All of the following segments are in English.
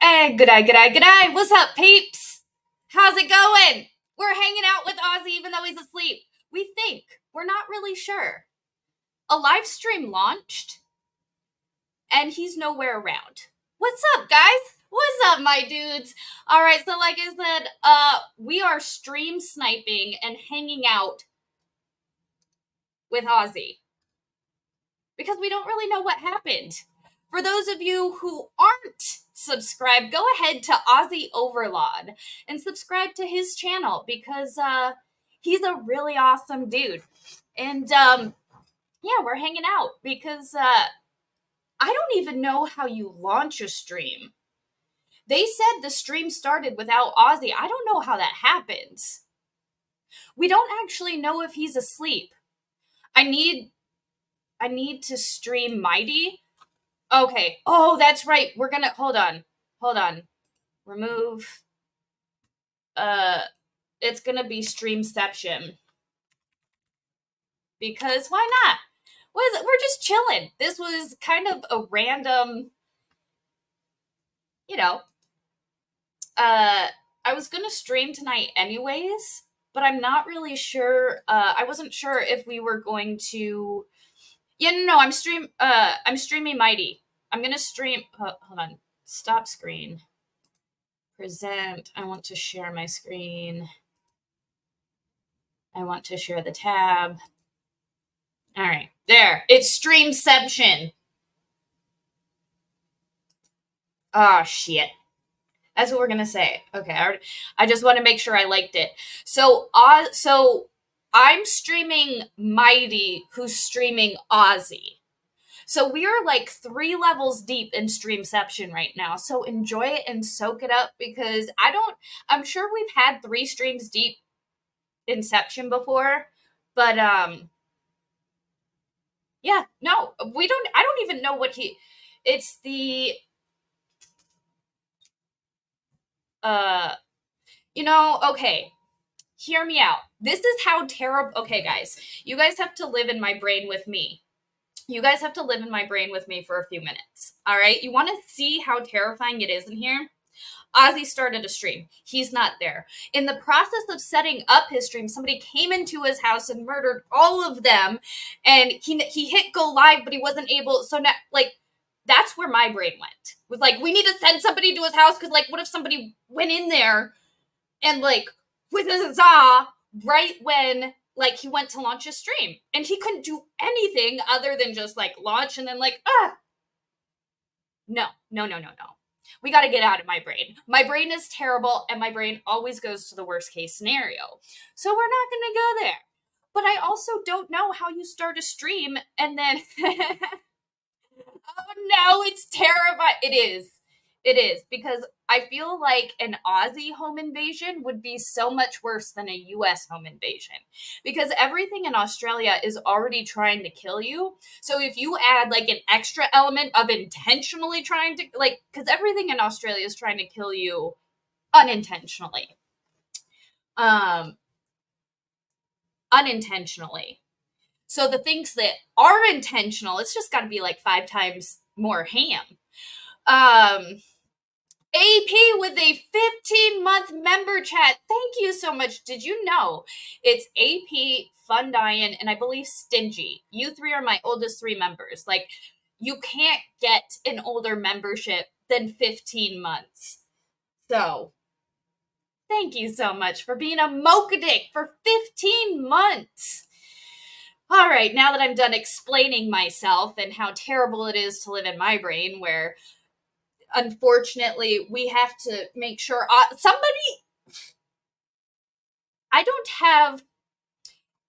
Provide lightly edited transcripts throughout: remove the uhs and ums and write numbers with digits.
G'day. What's up, peeps? How's it going? We're hanging out with Ozzy even though he's asleep. We think. We're not really sure. A live stream launched, and he's nowhere around. What's up, guys? What's up, my dudes? All right, so like I said, we are stream sniping and hanging out with Ozzy because we don't really know what happened. For those of you who aren't subscribed, go ahead to Ozzy Overlord and subscribe to his channel because he's a really awesome dude. And yeah, we're hanging out because I don't even know how you launch a stream. They said the stream started without Ozzy. I don't know how that happens. We don't actually know if he's asleep. I need to stream Mighty. Okay. Oh, that's right. We're gonna hold on. Remove. It's gonna be Streamception. Because why not? What is it? We're just chilling. This was kind of a random, I was gonna stream tonight anyways, but I'm not really sure. I wasn't sure if we were going to. Yeah, no, I'm streaming Mighty. I'm gonna stream. Hold on. Stop screen. Present. I want to share my screen. I want to share the tab. All right, there. It's Streamception. Oh, shit. That's what we're gonna say. Okay, I just want to make sure I liked it. So I'm streaming Mighty, who's streaming Ozzy. So we are like 3 levels deep in Streamception right now. So enjoy it and soak it up because I'm sure we've had 3 streams deep Inception before, but yeah, no, I don't even know what it's the okay. Hear me out. This is how terrible. Okay, guys, you guys have to live in my brain with me. You guys have to live in my brain with me for a few minutes. All right? You want to see how terrifying it is in here? Ozzy started a stream. He's not there. In the process of setting up his stream, somebody came into his house and murdered all of them. And he hit go live, but he wasn't able. So now, that's where my brain went. With we need to send somebody to his house because what if somebody went in there and with a huzzah right when he went to launch his stream and he couldn't do anything other than just launch and then no. We got to get out of my brain. My brain is terrible and my brain always goes to the worst case scenario. So we're not going to go there. But I also don't know how you start a stream and then oh no, it's terrifying. It is because I feel like an Aussie home invasion would be so much worse than a US home invasion because everything in Australia is already trying to kill you. So if you add an extra element of intentionally trying to because everything in Australia is trying to kill you unintentionally. Unintentionally. So the things that are intentional, it's just got to be 5 times more ham. AP with a 15-month member chat. Thank you so much. Did you know it's AP, Fun Dian, and I believe Stingy? You 3 are my oldest 3 members. You can't get an older membership than 15 months. So, thank you so much for being a Mocha-Dick for 15 months. All right, now that I'm done explaining myself and how terrible it is to live in my brain where unfortunately, we have to make sure I don't have.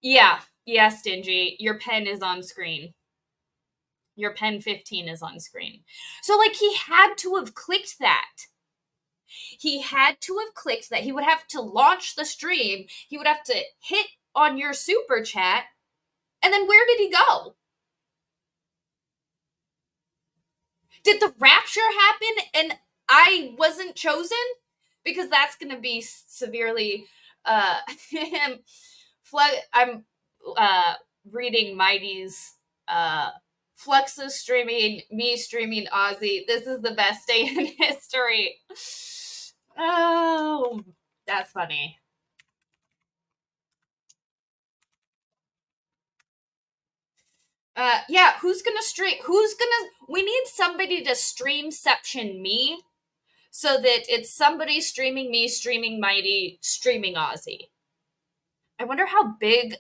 Yeah, Stingy. Your pen is on screen. Your pen 15 is on screen. So, he had to have clicked that. He had to have clicked that. He would have to launch the stream. He would have to hit on your super chat. And then where did he go? Did the rapture happen and I wasn't chosen? Because that's going to be severely I'm reading Mighty's Flux is streaming, me streaming Ozzy. This is the best day in history. Oh, that's funny. Yeah, who's gonna stream? We need somebody to Streamception me so that it's somebody streaming me, streaming Mighty, streaming Ozzy. I wonder how big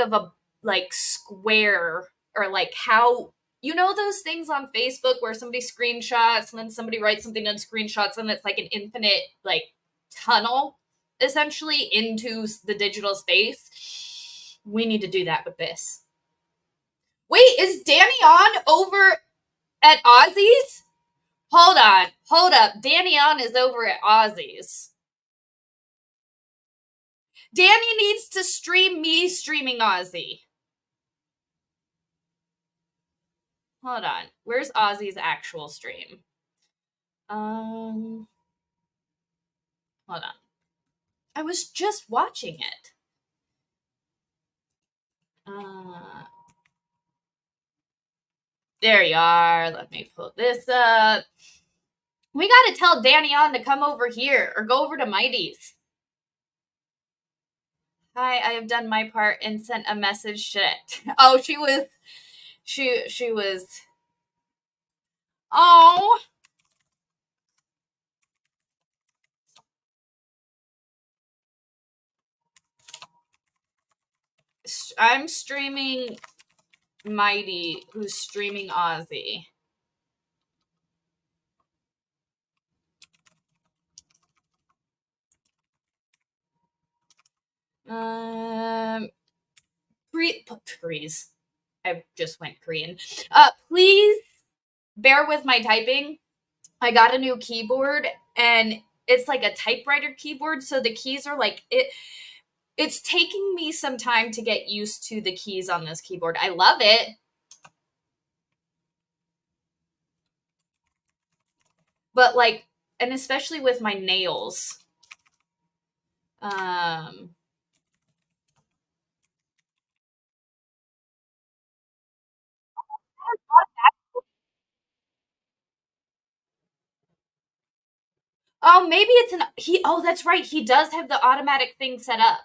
of a like square, or like how, you know, those things on Facebook where somebody screenshots and then somebody writes something in screenshots and it's like an infinite like tunnel essentially into the digital space. We need to do that with this. Wait, is Danny on over at Ozzy's? Hold on, hold up. Danny on is over at Ozzy's. Danny needs to stream me streaming Ozzy. Hold on. Where's Ozzy's actual stream? Hold on. I was just watching it. There you are. Let me pull this up. We gotta tell Danny on to come over here or go over to Mighty's. Hi, I have done my part and sent a message. Shit. Oh, she was. Oh. I'm streaming Mighty, who's streaming Ozzy. Please. I just went Korean. Please bear with my typing. I got a new keyboard and it's like a typewriter keyboard, so the keys are like it's taking me some time to get used to the keys on this keyboard. I love it. But like, and especially with my nails. Oh, maybe it's oh, that's right. He does have the automatic thing set up.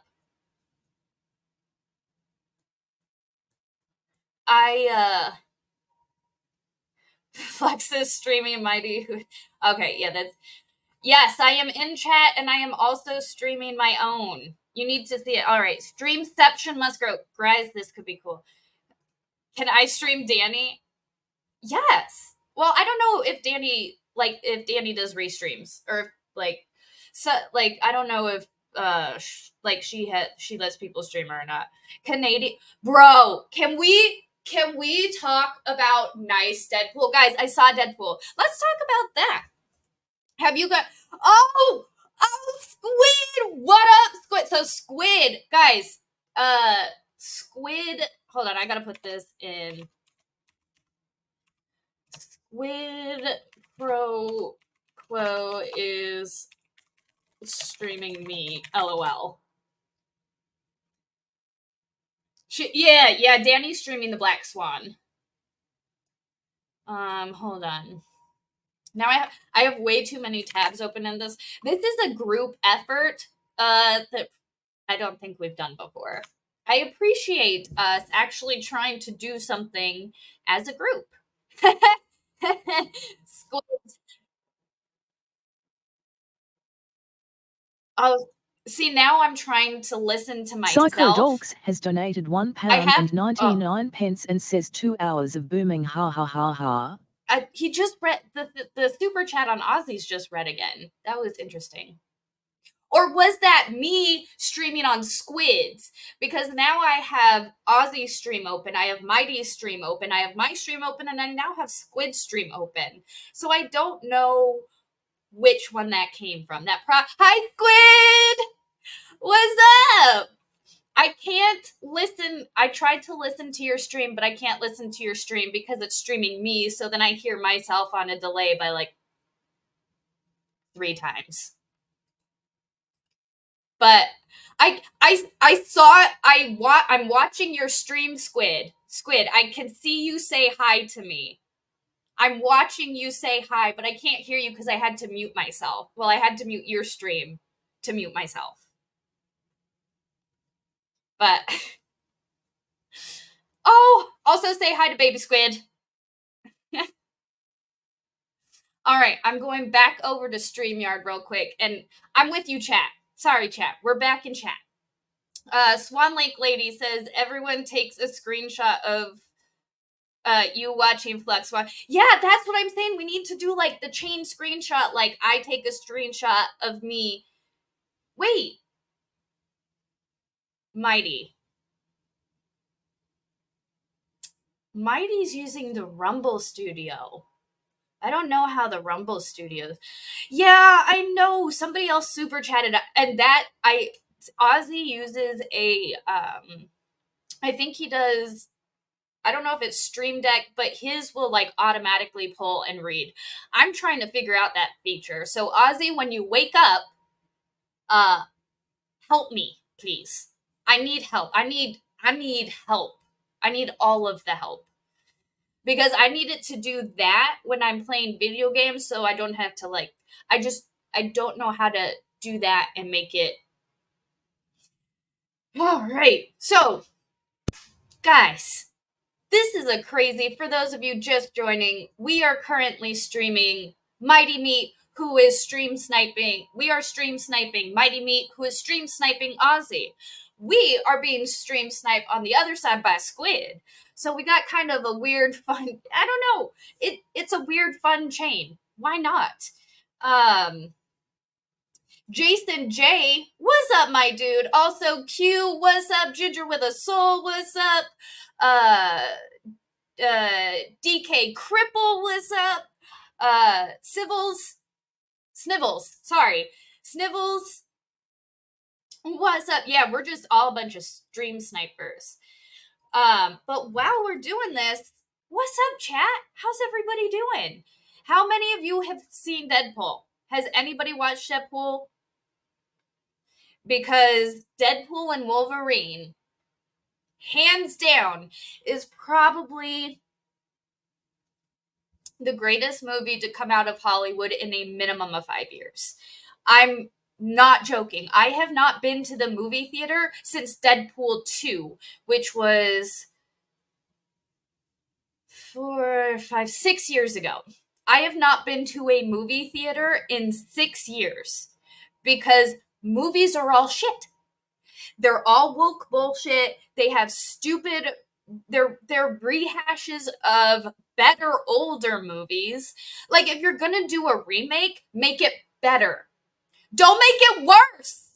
Flex is streaming Mighty. Okay, yeah, that's. Yes, I am in chat and I am also streaming my own. You need to see it. All right, Streamception must grow. Guys, this could be cool. Can I stream Danny? Yes. Well, I don't know if Danny does restreams or like, so like I don't know if like she lets people stream her or not. Canadian bro, can we talk about nice Deadpool? Guys, I saw Deadpool. Let's talk about that. Have you got Squid? What up, Squid? So Squid, guys, Squid, hold on, I gotta put this in. Squid Pro Quo is streaming me, LOL. Yeah, Danny's streaming the Black Swan. Hold on. Now I have way too many tabs open in this. This is a group effort that I don't think we've done before. I appreciate us actually trying to do something as a group. Oh, see, now I'm trying to listen to myself. Psycho Dogs has donated £1.99 and says 2 hours of booming ha ha ha ha. He just read the super chat on Ozzy's just read again. That was interesting. Or was that me streaming on Squids? Because now I have Ozzy's stream open, I have Mighty's stream open, I have my stream open, and I now have Squid's stream open. So I don't know which one that came from. Hi, Squid! What's up? I can't listen. I tried to listen to your stream, but I can't listen to your stream because it's streaming me. So then I hear myself on a delay by like 3 times. But I'm watching your stream, Squid. Squid, I can see you say hi to me. I'm watching you say hi, but I can't hear you because I had to mute myself. Well, I had to mute your stream to mute myself. But, oh, also say hi to Baby Squid. All right, I'm going back over to StreamYard real quick, and I'm with you, chat. Sorry, chat. We're back in chat. Swan Lake Lady says, everyone takes a screenshot of you watching Flux Watch. Yeah, that's what I'm saying. We need to do, like, the chain screenshot. Like, I take a screenshot of me. Wait. Mighty's using the Rumble Studio. I don't know how the Rumble Studio. Yeah, I know. Somebody else super chatted, and that Ozzy uses a I think he does. I don't know if it's Stream Deck, but his will like automatically pull and read. I'm trying to figure out that feature. So Ozzy, when you wake up, help me, please. I need help. I need help. I need all of the help. Because I need it to do that when I'm playing video games, so I don't have to like I don't know how to do that and make it. All right. So, guys, this is a crazy, for those of you just joining, we are currently streaming Mighty Meat, who is stream sniping. We are stream sniping Mighty Meat, who is stream sniping Ozzy. We are being stream sniped on the other side by Squid. So we got kind of a weird, fun, I don't know. It's a weird, fun chain. Why not? Jason J, what's up, my dude? Also, Q, what's up? Ginger with a soul, what's up? DK Cripple, what's up? Snivels, what's up? Yeah, we're just all a bunch of stream snipers. But while we're doing this, what's up, chat? How's everybody doing? How many of you have seen Deadpool? Has anybody watched Deadpool? Because Deadpool and Wolverine, hands down, is probably the greatest movie to come out of Hollywood in a minimum of 5 years. I'm not joking. I have not been to the movie theater since Deadpool 2, which was 6 years ago. I have not been to a movie theater in 6 years because movies are all shit. They're all woke bullshit. They have stupid, they're rehashes of better older movies. Like, if you're gonna do a remake, make it better. Don't make it worse.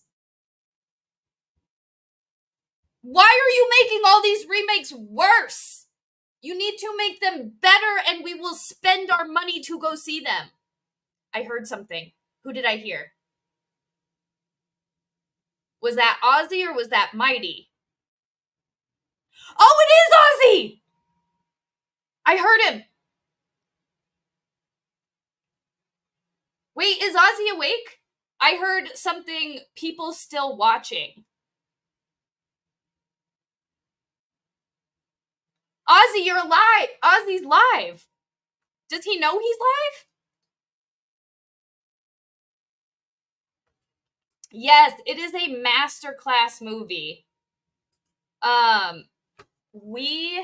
Why are you making all these remakes worse? You need to make them better and we will spend our money to go see them. I heard something. Who did I hear? Was that Ozzy or was that Mighty? Oh, it is Ozzy! I heard him. Wait, is Ozzy awake? I heard something, people still watching. Ozzy, you're alive. Ozzy's live. Does he know he's live? Yes, it is a masterclass movie. We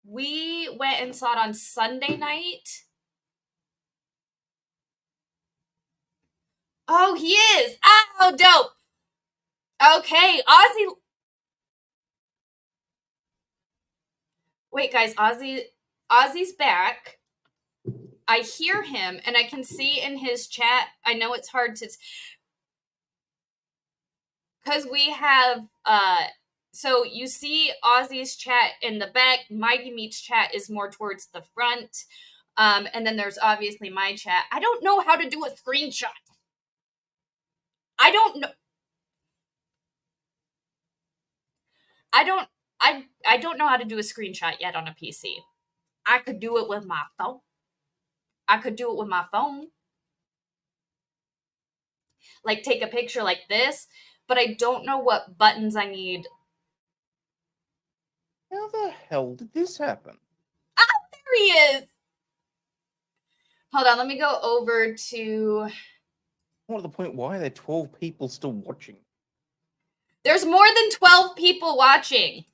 went and saw it on Sunday night. Oh, he is. Oh, dope. Okay, Ozzy. Wait, guys, Ozzy's back. I hear him, and I can see in his chat. I know it's hard to, because we have so you see Ozzy's chat in the back. Mighty Meat's chat is more towards the front. And then there's obviously my chat. I don't know how to do a screenshot. I don't know. I don't know how to do a screenshot yet on a PC. I could do it with my phone. Like, take a picture like this, but I don't know what buttons I need. the hell did this happen? There he is. Hold on, let me go over to... More to the point, why are there 12 people still watching? There's more than 12 people watching.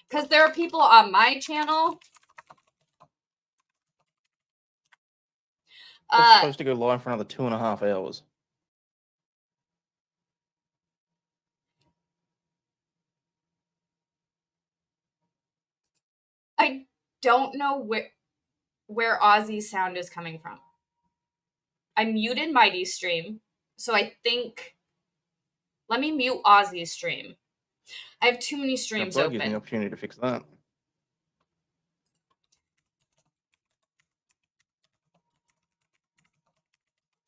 Because there are people on my channel. It's supposed to go live for another 2.5 hours. I don't know where Ozzy's sound is coming from. I muted Mighty's stream, so I think... Let me mute Ozzy's stream. I have too many streams open. Gives me the opportunity to fix that.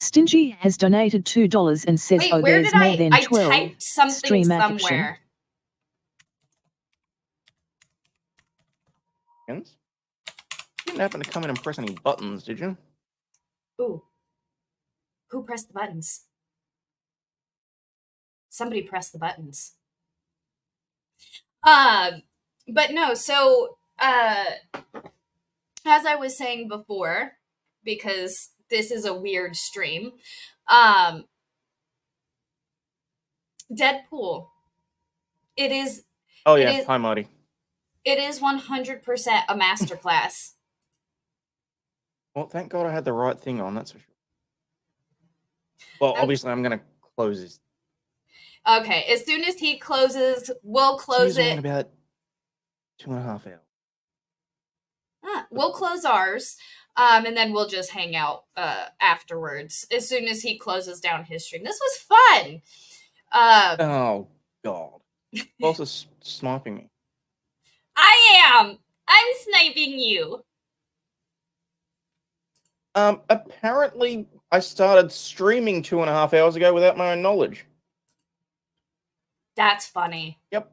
Stingy has donated $2 and says, wait, oh, where there's did more than 12. I typed something somewhere. You didn't happen to come in and press any buttons, did you? Ooh. Who pressed the buttons? Somebody pressed the buttons. But no, so, as I was saying before, because this is a weird stream, Deadpool. It is... Oh, yeah. Hi, Marty. It is 100% a masterclass. Well, thank God I had the right thing on, that's for sure. Well, obviously, I'm going to close this. Okay, as soon as he closes, we'll close it. In about 2.5 hours. We'll close ours, and then we'll just hang out afterwards, as soon as he closes down his stream. This was fun! Oh, God. Also sniping me. I am! I'm sniping you! Apparently, I started streaming 2.5 hours ago without my own knowledge. That's funny. Yep.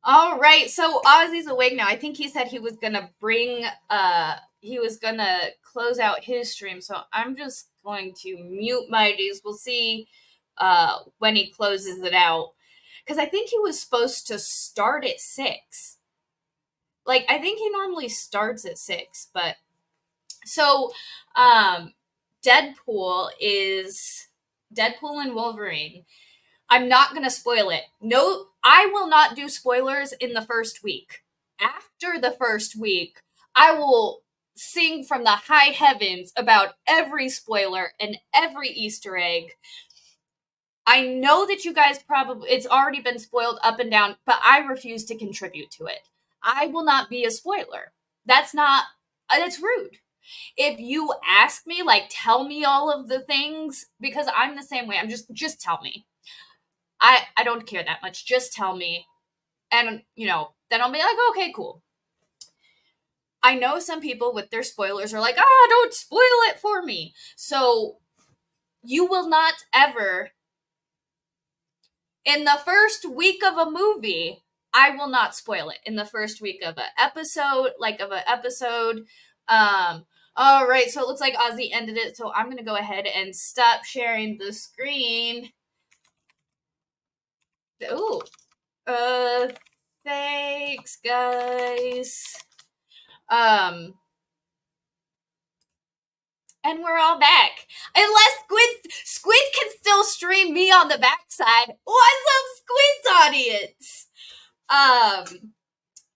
All right, so Ozzy's awake now. I think he said he was gonna close out his stream, so I'm just going to mute Mighty's. We'll see when he closes it out. Because I think he was supposed to start at 6. Like, I think he normally starts at 6, but... So, Deadpool and Wolverine. I'm not going to spoil it. No, I will not do spoilers in the first week. After the first week, I will sing from the high heavens about every spoiler and every Easter egg. I know that you guys it's already been spoiled up and down, but I refuse to contribute to it. I will not be a spoiler. That's rude. If you ask me, like, tell me all of the things, because I'm the same way. I'm just tell me. I don't care that much. Just tell me. And, then I'll be like, okay, cool. I know some people with their spoilers are like, don't spoil it for me. So, you will not ever, in the first week of a movie, I will not spoil it. In the first week of an episode, all right, so it looks like Ozzy ended it, so I'm going to go ahead and stop sharing the screen. Ooh. Thanks, guys. And we're all back. Unless Squid can still stream me on the backside. What's up, Squid's audience?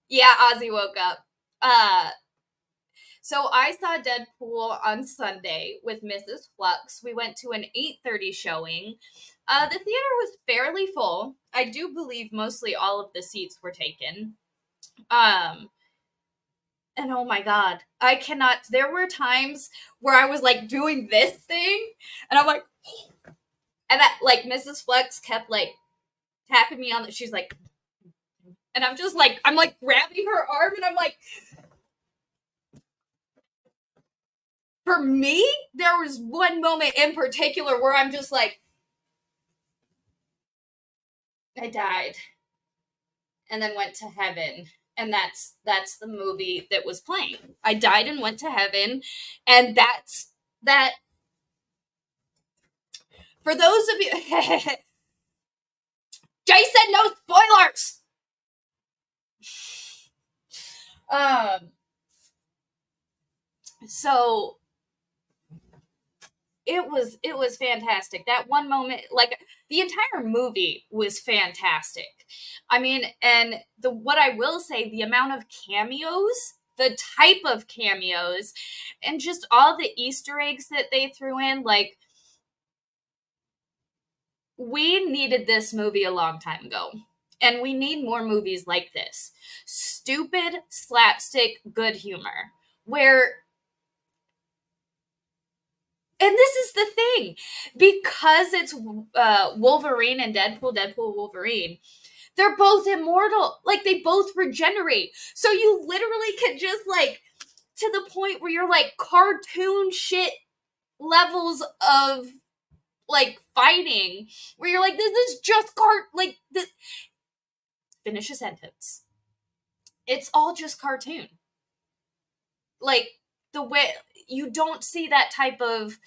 Yeah, Ozzy woke up. So I saw Deadpool on Sunday with Mrs. Flux. We went to an 8:30 showing. The theater was fairly full. I do believe mostly all of the seats were taken. And oh my God, I cannot. There were times where I was like doing this thing, and I'm like, and that, like, Mrs. Flux kept like tapping me on the. She's like, and I'm just like, I'm like grabbing her arm, and I'm like. For me, there was one moment in particular where I'm just like, I died and then went to heaven. And that's the movie that was playing. I died and went to heaven. And that's that. For those of you, Jay said no spoilers. So it was fantastic. That one moment, like the entire movie was fantastic. I mean, and what I will say, the amount of cameos, the type of cameos, and just all the Easter eggs that they threw in, like, we needed this movie a long time ago. And we need more movies like this. Stupid, slapstick, good humor. Where, and this is the thing, because it's Wolverine and Deadpool, Wolverine, they're both immortal. Like, they both regenerate. So you literally can just, like, to the point where you're, like, cartoon shit levels of, like, fighting, where you're like, this is just this. Finish a sentence. It's all just cartoon. Like, the way you don't see that type of,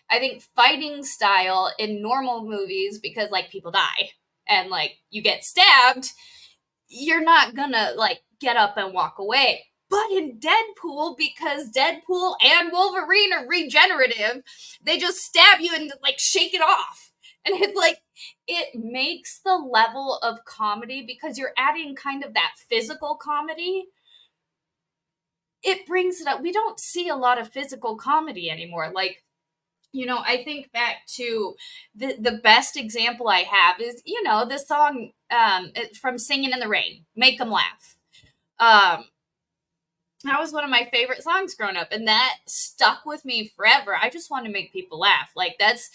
I think, fighting style in normal movies, because, like, people die and, like, you get stabbed, you're not gonna, like, get up and walk away. But in Deadpool, because Deadpool and Wolverine are regenerative, they just stab you and, like, shake it off. And it's like, it makes the level of comedy, because you're adding kind of that physical comedy, it brings it up. We don't see a lot of physical comedy anymore. Like, you know, I think back to the best example I have is, you know, the song from Singing in the Rain, Make 'Em Laugh. That was one of my favorite songs growing up, and that stuck with me forever. I just want to make people laugh. Like, that's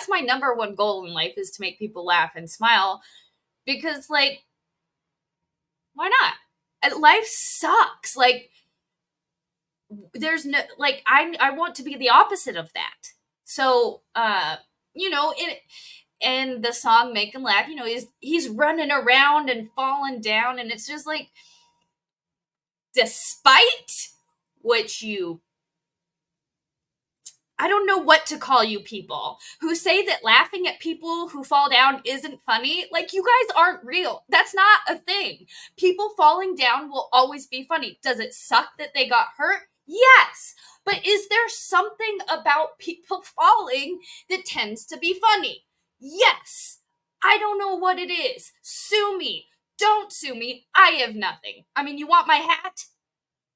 my number one goal in life, is to make people laugh and smile, because, like, why not? Life sucks. Like, there's no, like, I want to be the opposite of that. So, you know, and the song Make 'Em Laugh, you know, he's running around and falling down, and it's just like, despite which I don't know what to call you people who say that laughing at people who fall down isn't funny. Like, you guys aren't real. That's not a thing. People falling down will always be funny. Does it suck that they got hurt? Yes. But is there something about people falling that tends to be funny? Yes. I don't know what it is. Sue me. Don't sue me. I have nothing. I mean, you want my hat?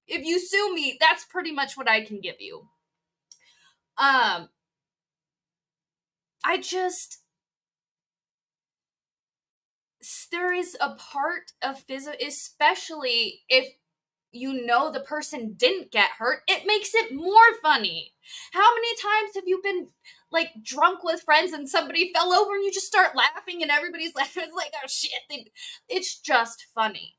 If you sue me, that's pretty much what I can give you. There is a part of physical, especially if you know the person didn't get hurt, it makes it more funny. How many times have you been, like, drunk with friends and somebody fell over and you just start laughing and everybody's laughing? It's like, oh shit, it's just funny.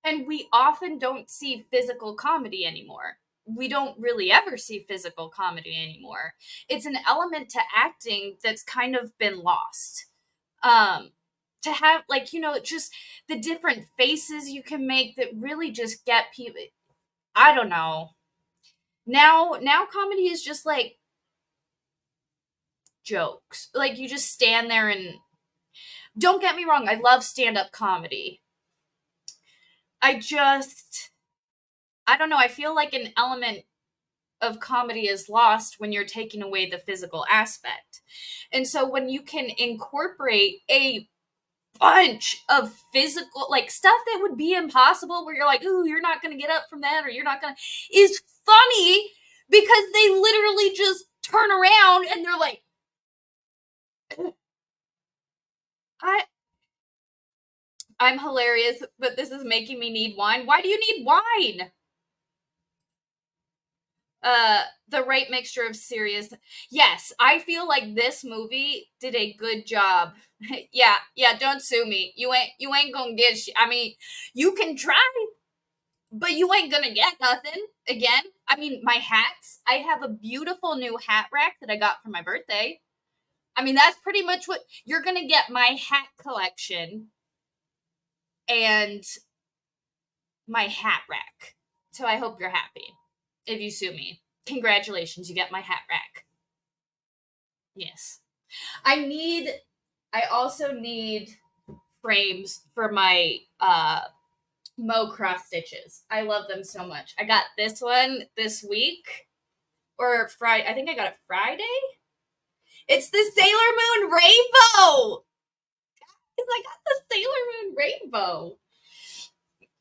And we often don't see physical comedy anymore. We don't really ever see physical comedy anymore. It's an element to acting that's kind of been lost. To have, like, you know, just the different faces you can make that really just get people. I don't know. Now comedy is just like jokes. Like, you just stand there and, don't get me wrong, I love stand-up comedy. I don't know, I feel like an element of comedy is lost when you're taking away the physical aspect. And so when you can incorporate a bunch of physical, like, stuff that would be impossible, where you're like, ooh, you're not gonna get up from that, or you're not gonna, is funny, because they literally just turn around and they're like, I'm hilarious, but this is making me need wine. Why do you need wine? The right mixture of serious. Yes, I feel like this movie did a good job. yeah, don't sue me. You ain't gonna get shit. I mean, you can try, but you ain't gonna get nothing. Again, I mean, my hats. I have a beautiful new hat rack that I got for my birthday. I mean, that's pretty much what you're gonna get, my hat collection and my hat rack. So I hope you're happy. If you sue me, congratulations, you get my hat rack. Yes. I need I also need frames for my Mo cross stitches. I love them so much. I got this one this week. Or Friday. I think I got it Friday. It's the Sailor Moon Rainbow! Because I got the Sailor Moon Rainbow.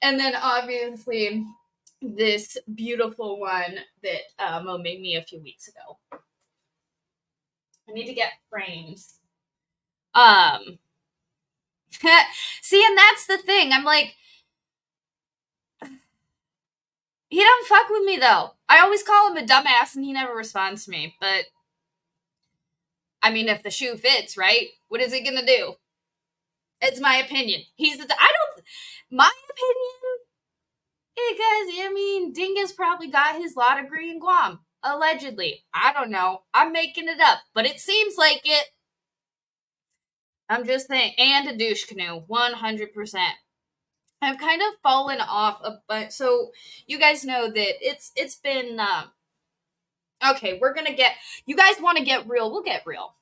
And then obviously this beautiful one that Mo made me a few weeks ago. I need to get frames. See, and that's the thing. I'm like, he don't fuck with me though. I always call him a dumbass and he never responds to me. But I mean, if the shoe fits, right? What is it gonna do? It's my opinion. My opinion, because, I mean, Dingus probably got his law degree in Guam. Allegedly. I don't know. I'm making it up, but it seems like it. I'm just saying. And a douche canoe. 100%. I've kind of fallen off a bunch. So, you guys know that it's been, okay, we're gonna get, you guys want to get real, we'll get real.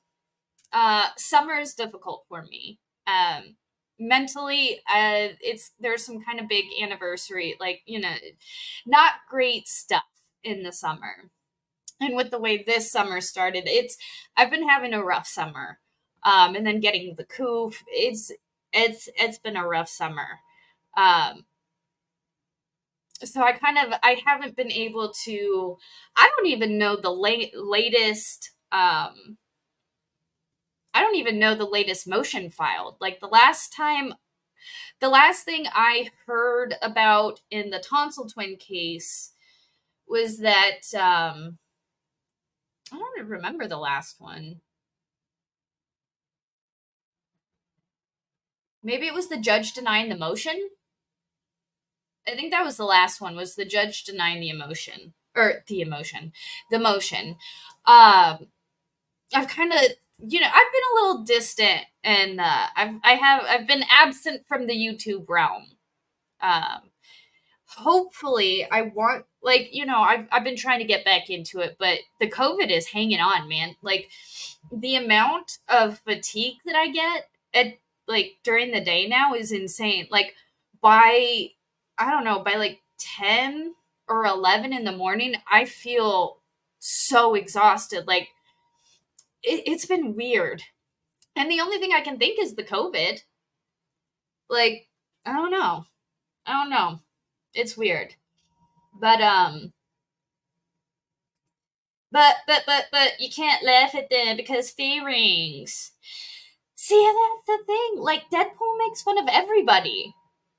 Summer is difficult for me. Mentally, there's some kind of big anniversary, like, not great stuff in the summer. And with the way this summer started, I've been having a rough summer. And then getting the coup, it's been a rough summer. So I haven't been able to, I don't even know the latest, I don't even know the latest motion filed. Like the last thing I heard about in the tonsil twin case was that, I don't remember the last one. Maybe it was the judge denying the motion. I think that was the last one, was the judge denying the motion. I've kind of, I've been a little distant, and I've been absent from the YouTube realm. Hopefully I want, like, I've been trying to get back into it, but the COVID is hanging on, man. Like, the amount of fatigue that I get during the day now is insane. Like, by like 10 or 11 in the morning, I feel so exhausted. Like, it's been weird. And the only thing I can think is the COVID. Like, I don't know. It's weird. But you can't laugh at them because feelings. See, that's the thing. Like, Deadpool makes fun of everybody.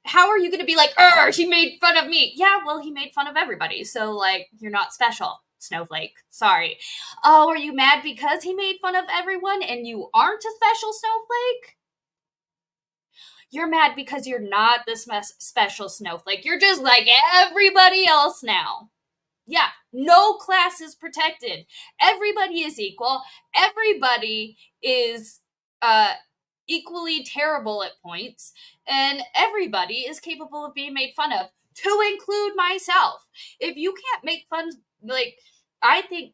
How are you going to be like, he made fun of me? Yeah, well, he made fun of everybody. So, like, you're not special, Snowflake. Sorry. Oh, are you mad because he made fun of everyone and you aren't a special Snowflake? You're mad because you're not the special Snowflake. You're just like everybody else now. Yeah, no class is protected. Everybody is equal. Everybody is equally terrible at points. And everybody is capable of being made fun of, to include myself. If you can't make fun, I think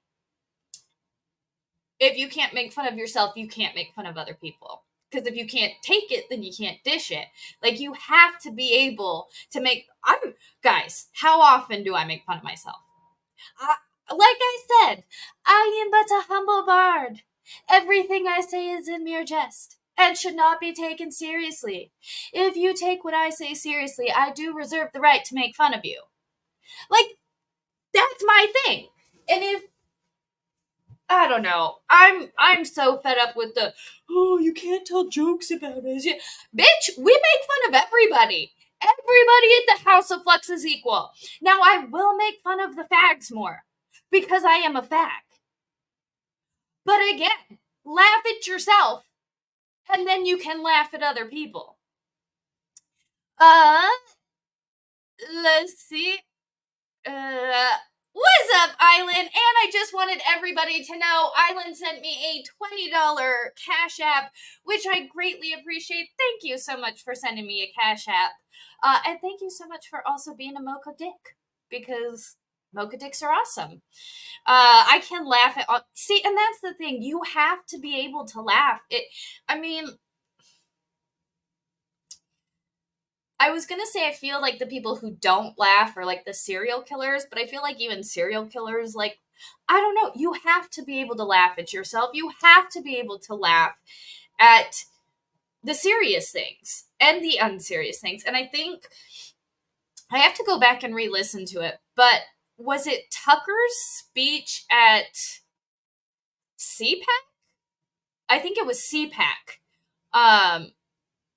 if you can't make fun of yourself, you can't make fun of other people. Because if you can't take it, then you can't dish it. Like, you have to be able to guys, how often do I make fun of myself? Like I said, I am but a humble bard. Everything I say is in mere jest, and should not be taken seriously. If you take what I say seriously, I do reserve the right to make fun of you. Like, that's my thing. And if, I don't know, I'm so fed up with you can't tell jokes about us. Yeah. Bitch, we make fun of everybody. Everybody at the House of Flux is equal. Now, I will make fun of the fags more, because I am a fag. But again, laugh at yourself, and then you can laugh at other people. Let's see. What's up, Island? And I just wanted everybody to know Island sent me a $20 Cash App, which I greatly appreciate. Thank you so much for sending me a Cash App. And thank you so much for also being a Mocha Dick, because Mocha Dicks are awesome. I can laugh at see, and that's the thing. You have to be able to laugh. I was gonna say I feel like the people who don't laugh are like the serial killers, but I feel like even serial killers, like, I don't know, you have to be able to laugh at yourself. You have to be able to laugh at the serious things and the unserious things. And I think I have to go back and re-listen to it, but was it Tucker's speech at CPAC? I think it was CPAC.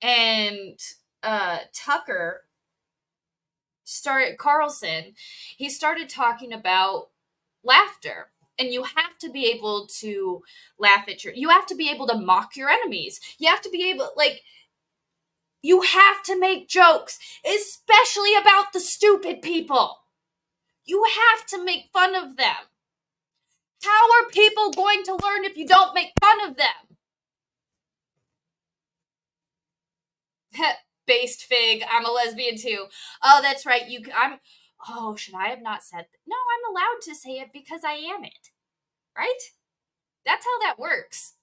And Tucker Carlson, he started talking about laughter. And you have to be able to laugh at you have to be able to mock your enemies. You have to be able, like, you have to make jokes, especially about the stupid people. You have to make fun of them. How are people going to learn if you don't make fun of them? Based fig, I'm a lesbian too. Oh, that's right. Should I have not said that? No, I'm allowed to say it because I am it. Right? That's how that works.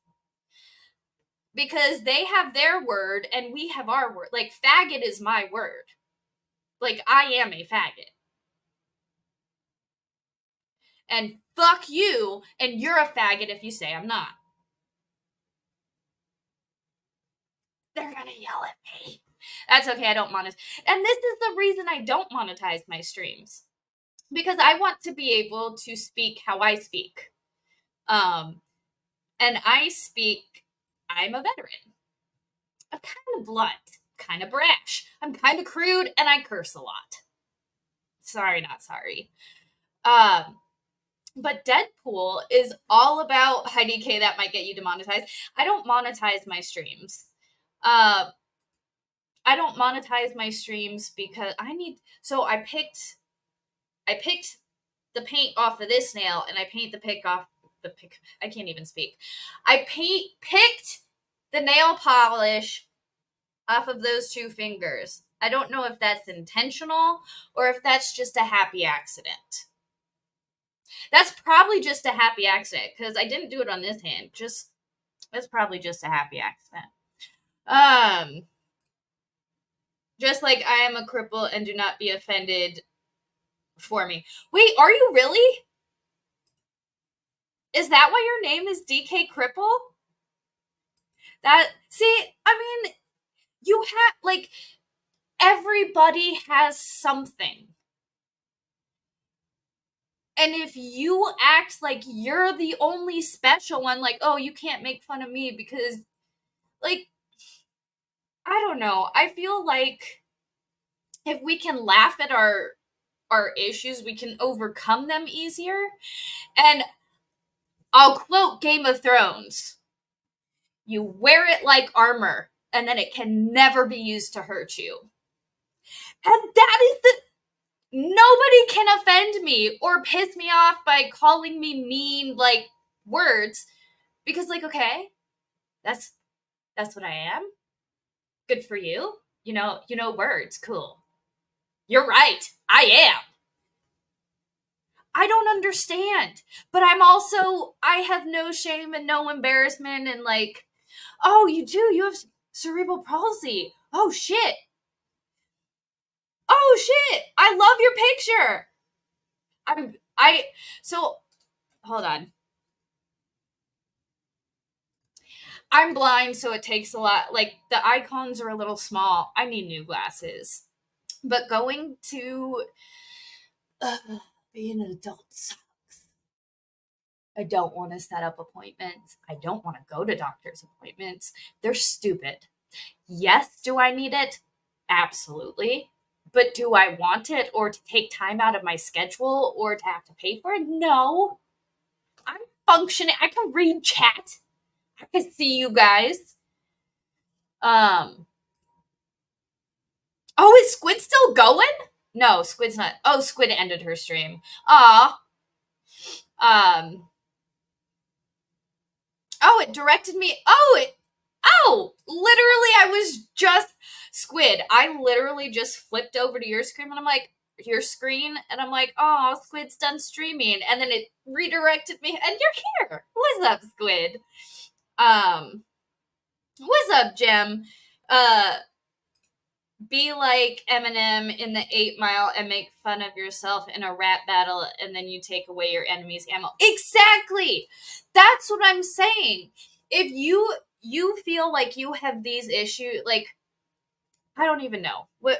Because they have their word and we have our word. Like, faggot is my word. Like, I am a faggot. And fuck you, and you're a faggot if you say I'm not. They're gonna yell at me. That's okay, I don't monetize. And this is the reason I don't monetize my streams. Because I want to be able to speak how I speak. And I'm a veteran. I'm kind of blunt, kind of brash. I'm kind of crude, and I curse a lot. Sorry, not sorry. But Deadpool is all about Heidi K. That might get you demonetized. I don't monetize my streams. I don't monetize my streams because I picked the paint off of this nail and I paint the pick off the pick. I can't even speak. I picked the nail polish off of those two fingers. I don't know if that's intentional or if that's just a happy accident. That's probably just a happy accident because I didn't do it on this hand. That's probably just a happy accident. Just like I am a cripple and do not be offended for me. Wait, are you really? Is that why your name is DK Cripple? You have, like, everybody has something. And if you act like you're the only special one, like, oh, you can't make fun of me because, like, I don't know. I feel like if we can laugh at our issues, we can overcome them easier. And I'll quote Game of Thrones. You wear it like armor, and then it can never be used to hurt you. And that is nobody can offend me or piss me off by calling me mean, like, words. Because, like, okay, that's what I am. Good for you. You know words. Cool. You're right. I am. I don't understand. But I have no shame and no embarrassment and, like, oh, you have cerebral palsy. Oh, shit. Oh, shit. I love your picture. Hold on. I'm blind, so it takes a lot. Like, the icons are a little small. I need new glasses. But going to being an adult sucks. I don't want to set up appointments. I don't want to go to doctor's appointments. They're stupid. Yes, do I need it? Absolutely. But do I want it or to take time out of my schedule or to have to pay for it? No. I'm functioning. I can read chat. I can see you guys. Oh, is Squid still going? No, Squid's not. Oh, Squid ended her stream. Aw. Oh, it directed me. Literally, I was just Squid. I literally just flipped over to your screen and I'm like, oh, Squid's done streaming. And then it redirected me and you're here. What's up, Squid? What's up, Gem? be like Eminem in the 8 Mile and make fun of yourself in a rap battle and then you take away your enemy's ammo. Exactly! That's what I'm saying. If you feel like you have these issues, like, I don't even know. What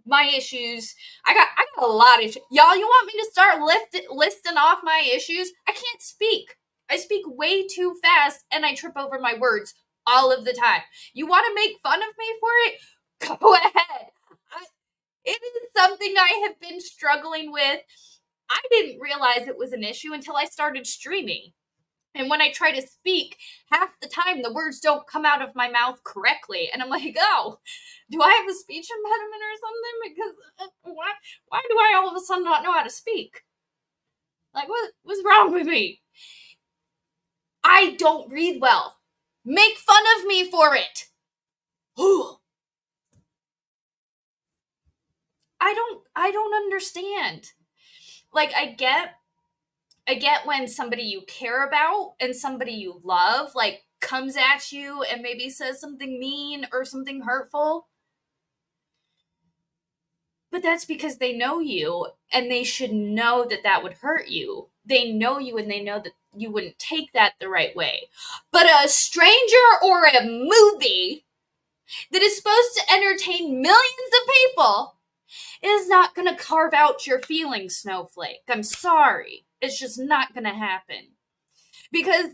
my issues, I got a lot of issues. Y'all, you want me to start listing off my issues? I can't speak. I speak way too fast and I trip over my words all of the time. You want to make fun of me for it? Go ahead. It is something I have been struggling with. I didn't realize it was an issue until I started streaming. And when I try to speak, half the time the words don't come out of my mouth correctly. And I'm like, oh, do I have a speech impediment or something? Because why do I all of a sudden not know how to speak? Like, what's wrong with me? I don't read well. Make fun of me for it. I don't understand. Like, I get when somebody you care about and somebody you love, like, comes at you and maybe says something mean or something hurtful. But that's because they know you and they should know that that would hurt you. They know you and they know that you wouldn't take that the right way. But a stranger or a movie that is supposed to entertain millions of people is not going to carve out your feelings, Snowflake. I'm sorry. It's just not going to happen. Because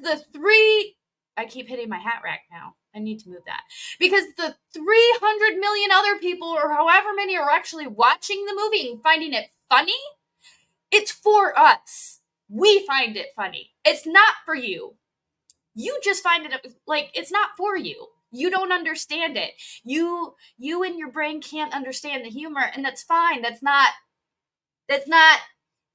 I keep hitting my hat rack now. I need to move that. Because the 300 million other people, or however many, are actually watching the movie and finding it funny, it's for us. We find it funny. It's not for you. You just find it, like, it's not for you. You don't understand it. You and your brain can't understand the humor, and that's fine. That's not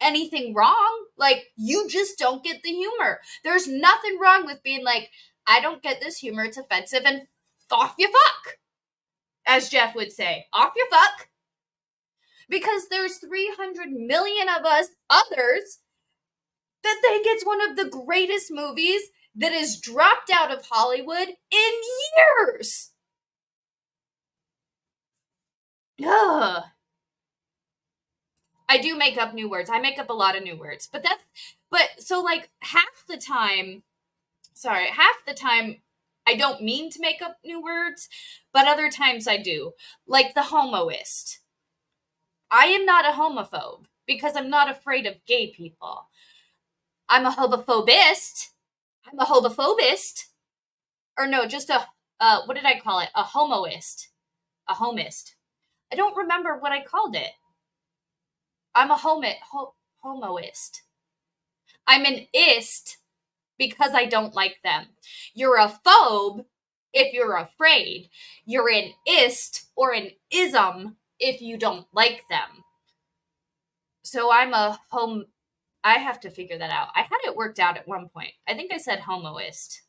anything wrong. Like, you just don't get the humor. There's nothing wrong with being like, I don't get this humor, it's offensive, and off you fuck. As Jeff would say, off you fuck. Because there's 300 million of us others that think it's one of the greatest movies that has dropped out of Hollywood in years. Ugh. I do make up new words. I make up a lot of new words. So like half the time I don't mean to make up new words, but other times I do. Like the homoist. I am not a homophobe because I'm not afraid of gay people. I'm a homophobist. Or no, just what did I call it? A homoist. A homist. I don't remember what I called it. I'm a homoist. I'm an ist because I don't like them. You're a phobe if you're afraid. You're an ist or an ism if you don't like them. So I'm a I have to figure that out. I had it worked out at one point. I think I said homoist.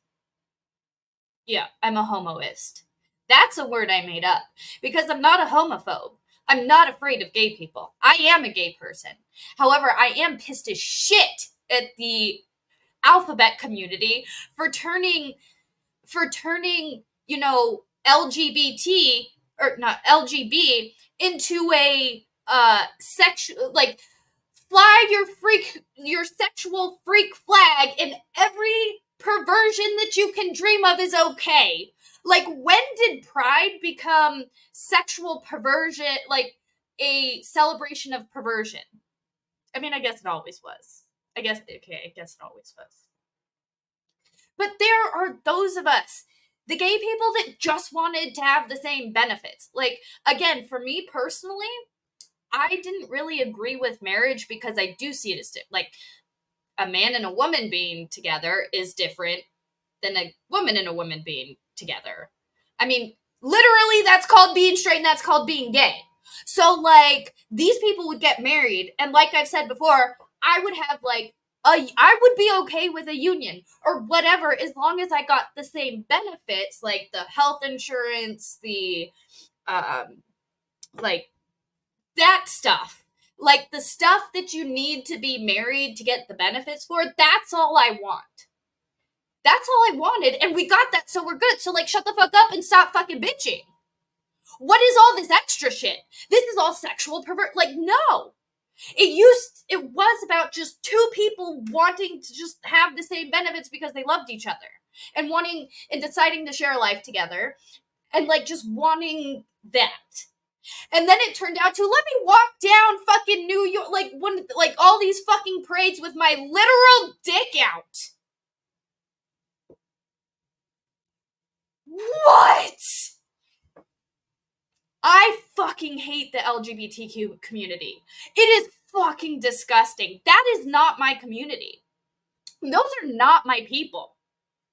Yeah, I'm a homoist. That's a word I made up because I'm not a homophobe. I'm not afraid of gay people. I am a gay person. However, I am pissed as shit at the alphabet community for turning, you know, LGBT or not LGB into a sexual, like, fly your sexual freak flag, and every perversion that you can dream of is okay. Like, when did Pride become sexual perversion, like a celebration of perversion? I mean, I guess it always was. I guess it always was. But there are those of us, the gay people, that just wanted to have the same benefits. Like, again, for me personally, I didn't really agree with marriage because I do see it as like a man and a woman being together is different than a woman and a woman being together. I mean, literally, that's called being straight and that's called being gay. So, like, these people would get married, and like I've said before, I would have, like, I would be okay with a union or whatever as long as I got the same benefits, like the health insurance, the, like, that stuff. Like, the stuff that you need to be married to get the benefits for, that's all I want. That's all I wanted, and we got that, so we're good. So, like, shut the fuck up and stop fucking bitching. What is all this extra shit? This is all sexual pervert. Like, no. It was about just two people wanting to just have the same benefits because they loved each other and wanting and deciding to share a life together and like just wanting that. And then it turned out to let me walk down fucking New York, like all these fucking parades with my literal dick out. What? I fucking hate the LGBTQ community. It is fucking disgusting. That is not my community. Those are not my people.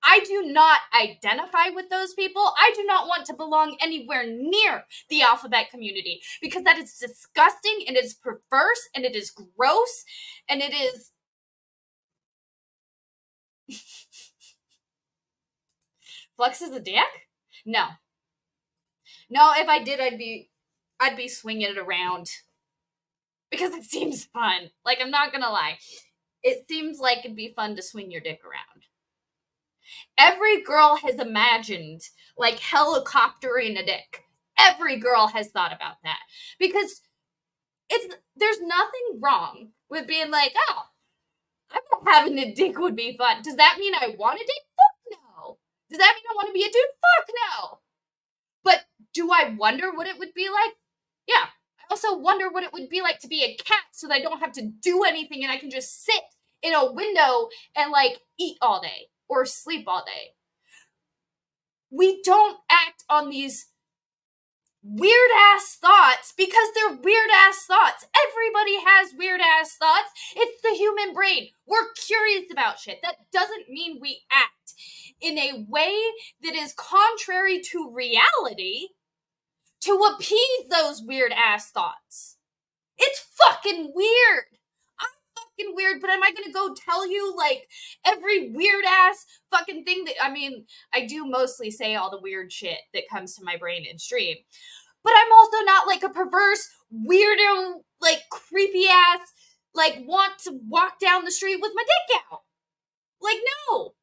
I do not identify with those people. I do not want to belong anywhere near the alphabet community because that is disgusting and it is perverse and it is gross and it is... Flux is a dick? No. No, if I did, I'd be swinging it around because it seems fun. Like, I'm not gonna lie. It seems like it'd be fun to swing your dick around. Every girl has imagined, like, helicoptering a dick. Every girl has thought about that. Because there's nothing wrong with being like, oh, I thought having a dick would be fun. Does that mean I want a dick? Fuck no. Does that mean I want to be a dude? Fuck no. But do I wonder what it would be like? Yeah. I also wonder what it would be like to be a cat so that I don't have to do anything and I can just sit in a window and, like, eat all day or sleep all day. We don't act on these weird-ass thoughts because they're weird-ass thoughts. Everybody has weird-ass thoughts. It's the human brain. We're curious about shit. That doesn't mean we act in a way that is contrary to reality to appease those weird-ass thoughts. It's fucking weird. I'm fucking weird, but am I gonna go tell you, like, every weird-ass fucking thing that... I mean, I do mostly say all the weird shit that comes to my brain in stream. But I'm also not, like, a perverse, weirdo, like, creepy-ass, like, want to walk down the street with my dick out. Like, no.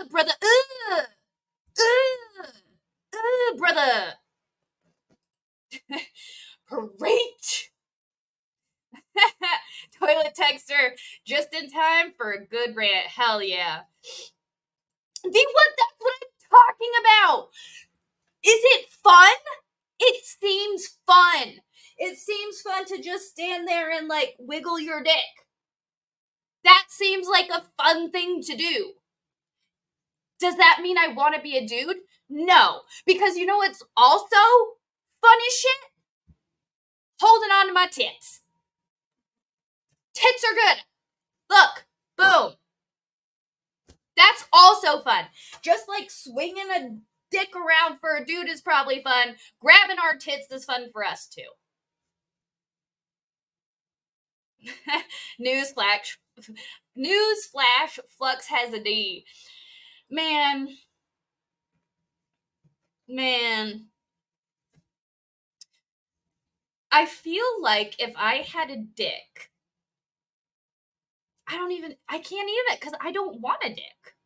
Brother, brother. Preach. Toilet texter, just in time for a good rant. Hell yeah. That's what I'm talking about. Is it fun? It seems fun. It seems fun to just stand there and, like, wiggle your dick. That seems like a fun thing to do. Does that mean I want to be a dude? No. Because you know what's also fun as shit? Holding on to my tits. Tits are good. Look. Boom. That's also fun. Just like swinging a dick around for a dude is probably fun, grabbing our tits is fun for us too. Newsflash, Flux has a D. Man. I feel like if I had a dick, I can't even, because I don't want a dick.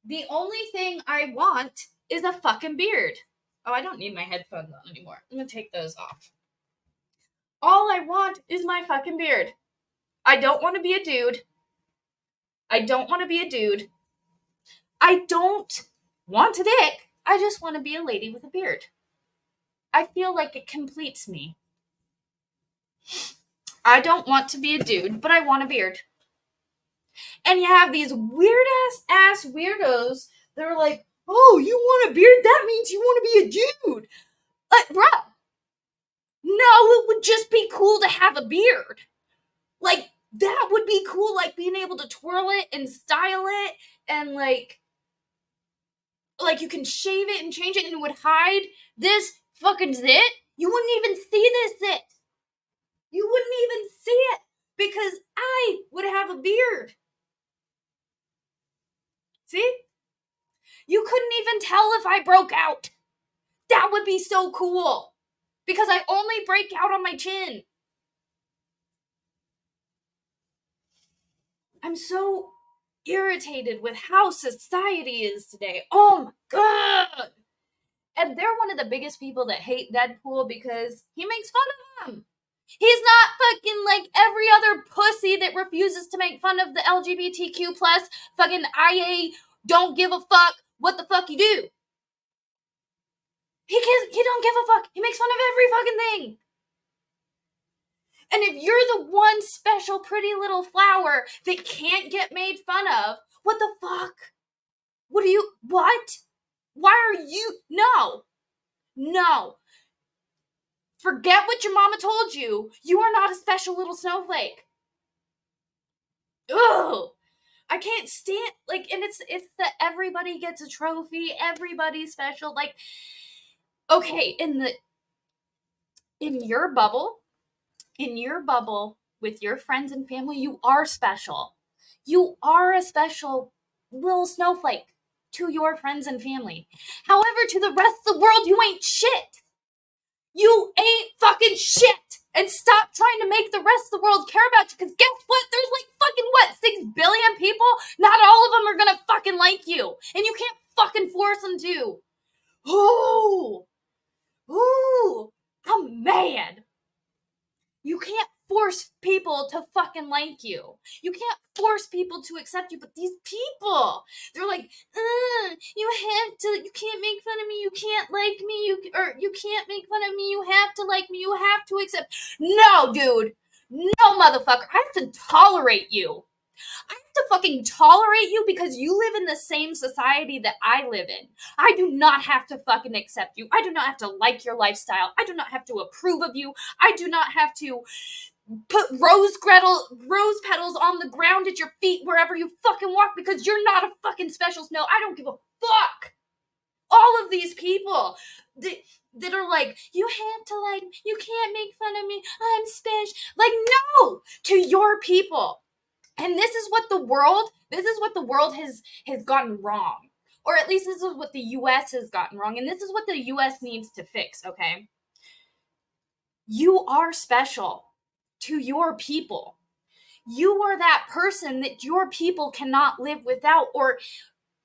The only thing I want is a fucking beard. Oh, I don't need my headphones on anymore. I'm gonna take those off. All I want is my fucking beard. I don't want to be a dude. I don't want a dick. I just want to be a lady with a beard. I feel like it completes me. I don't want to be a dude, but I want a beard. And you have these weird-ass weirdos that are like, oh, you want a beard? That means you want to be a dude. Like, bruh. No, it would just be cool to have a beard. Like, that would be cool, like, being able to twirl it and style it, and, like, you can shave it and change it, and it would hide this fucking zit. You wouldn't even see this zit. You wouldn't even see it, because I would have a beard. See? You couldn't even tell if I broke out. That would be so cool. Because I only break out on my chin. I'm so irritated with how society is today. Oh my god! And they're one of the biggest people that hate Deadpool because he makes fun of them. He's not fucking like every other pussy that refuses to make fun of the LGBTQ plus fucking IA don't give a fuck what the fuck you do. He don't give a fuck. He makes fun of every fucking thing. And if you're the one special pretty little flower that can't get made fun of, what the fuck? What? Why are you? No. Forget what your mama told you. You are not a special little snowflake. Ugh. I can't stand, like, and it's the everybody gets a trophy, everybody's special. Like, okay, in your bubble with your friends and family, you are special. You are a special little snowflake to your friends and family. However, to the rest of the world, you ain't shit. You ain't fucking shit. And stop trying to make the rest of the world care about you, because guess what? There's like fucking 6 billion people? Not all of them are gonna fucking like you. And you can't fucking force them to. Ooh, I'm mad. You can't force people to fucking like you. You can't force people to accept you, but these people, they're like, you can't make fun of me, you can't like me, you can't make fun of me, you have to like me, you have to accept. No, dude. No, motherfucker. I have to tolerate you. I have to fucking tolerate you because you live in the same society that I live in. I do not have to fucking accept you. I do not have to like your lifestyle. I do not have to approve of you. I do not have to put rose petals on the ground at your feet wherever you fucking walk because you're not a fucking special snow. I don't give a fuck. All of these people that are like, you have to like, you can't make fun of me, I'm special. Like, no, to your people. And this is what the world has gotten wrong. Or at least this is what the US has gotten wrong. And this is what the US needs to fix, okay? You are special to your people. You are that person that your people cannot live without. Or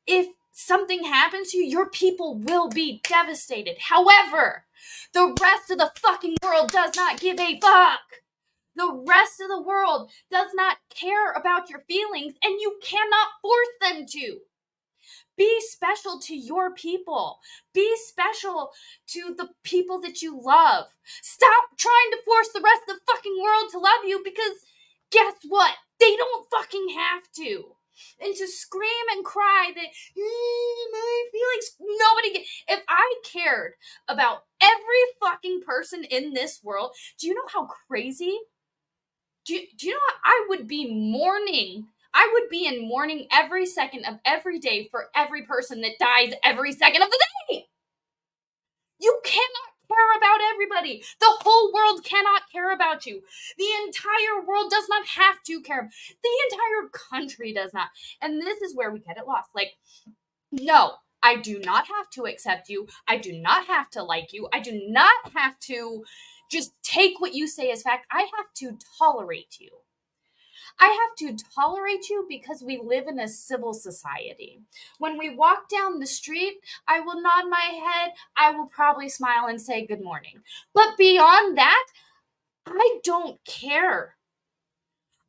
if something happens to you, your people will be devastated. However, the rest of the fucking world does not give a fuck. The rest of the world does not care about your feelings, and you cannot force them to. Be special to your people. Be special to the people that you love. Stop trying to force the rest of the fucking world to love you, because guess what? They don't fucking have to. And to scream and cry that my feelings, if I cared about every fucking person in this world, do you know how crazy? Do you know what? I would be in mourning every second of every day for every person that dies every second of the day. You cannot care about everybody. The whole world cannot care about you. The entire world does not have to care. The entire country does not. And this is where we get it lost. Like, no, I do not have to accept you. I do not have to like you. I do not have to just take what you say as fact. I have to tolerate you. I have to tolerate you because we live in a civil society. When we walk down the street, I will nod my head. I will probably smile and say good morning. But beyond that, I don't care.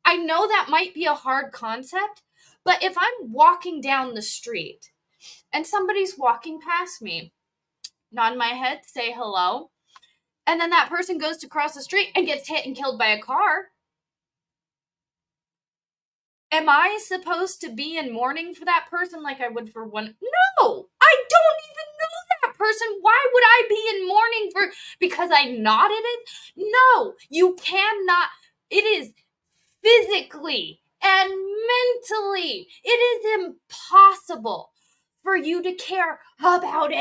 I know that might be a hard concept, but if I'm walking down the street and somebody's walking past me, nod my head, say hello, and then that person goes to cross the street and gets hit and killed by a car, am I supposed to be in mourning for that person like I would for one? No! I don't even know that person. Why would I be in mourning because I nodded it? No, you cannot. It is physically and mentally, it is impossible for you to care about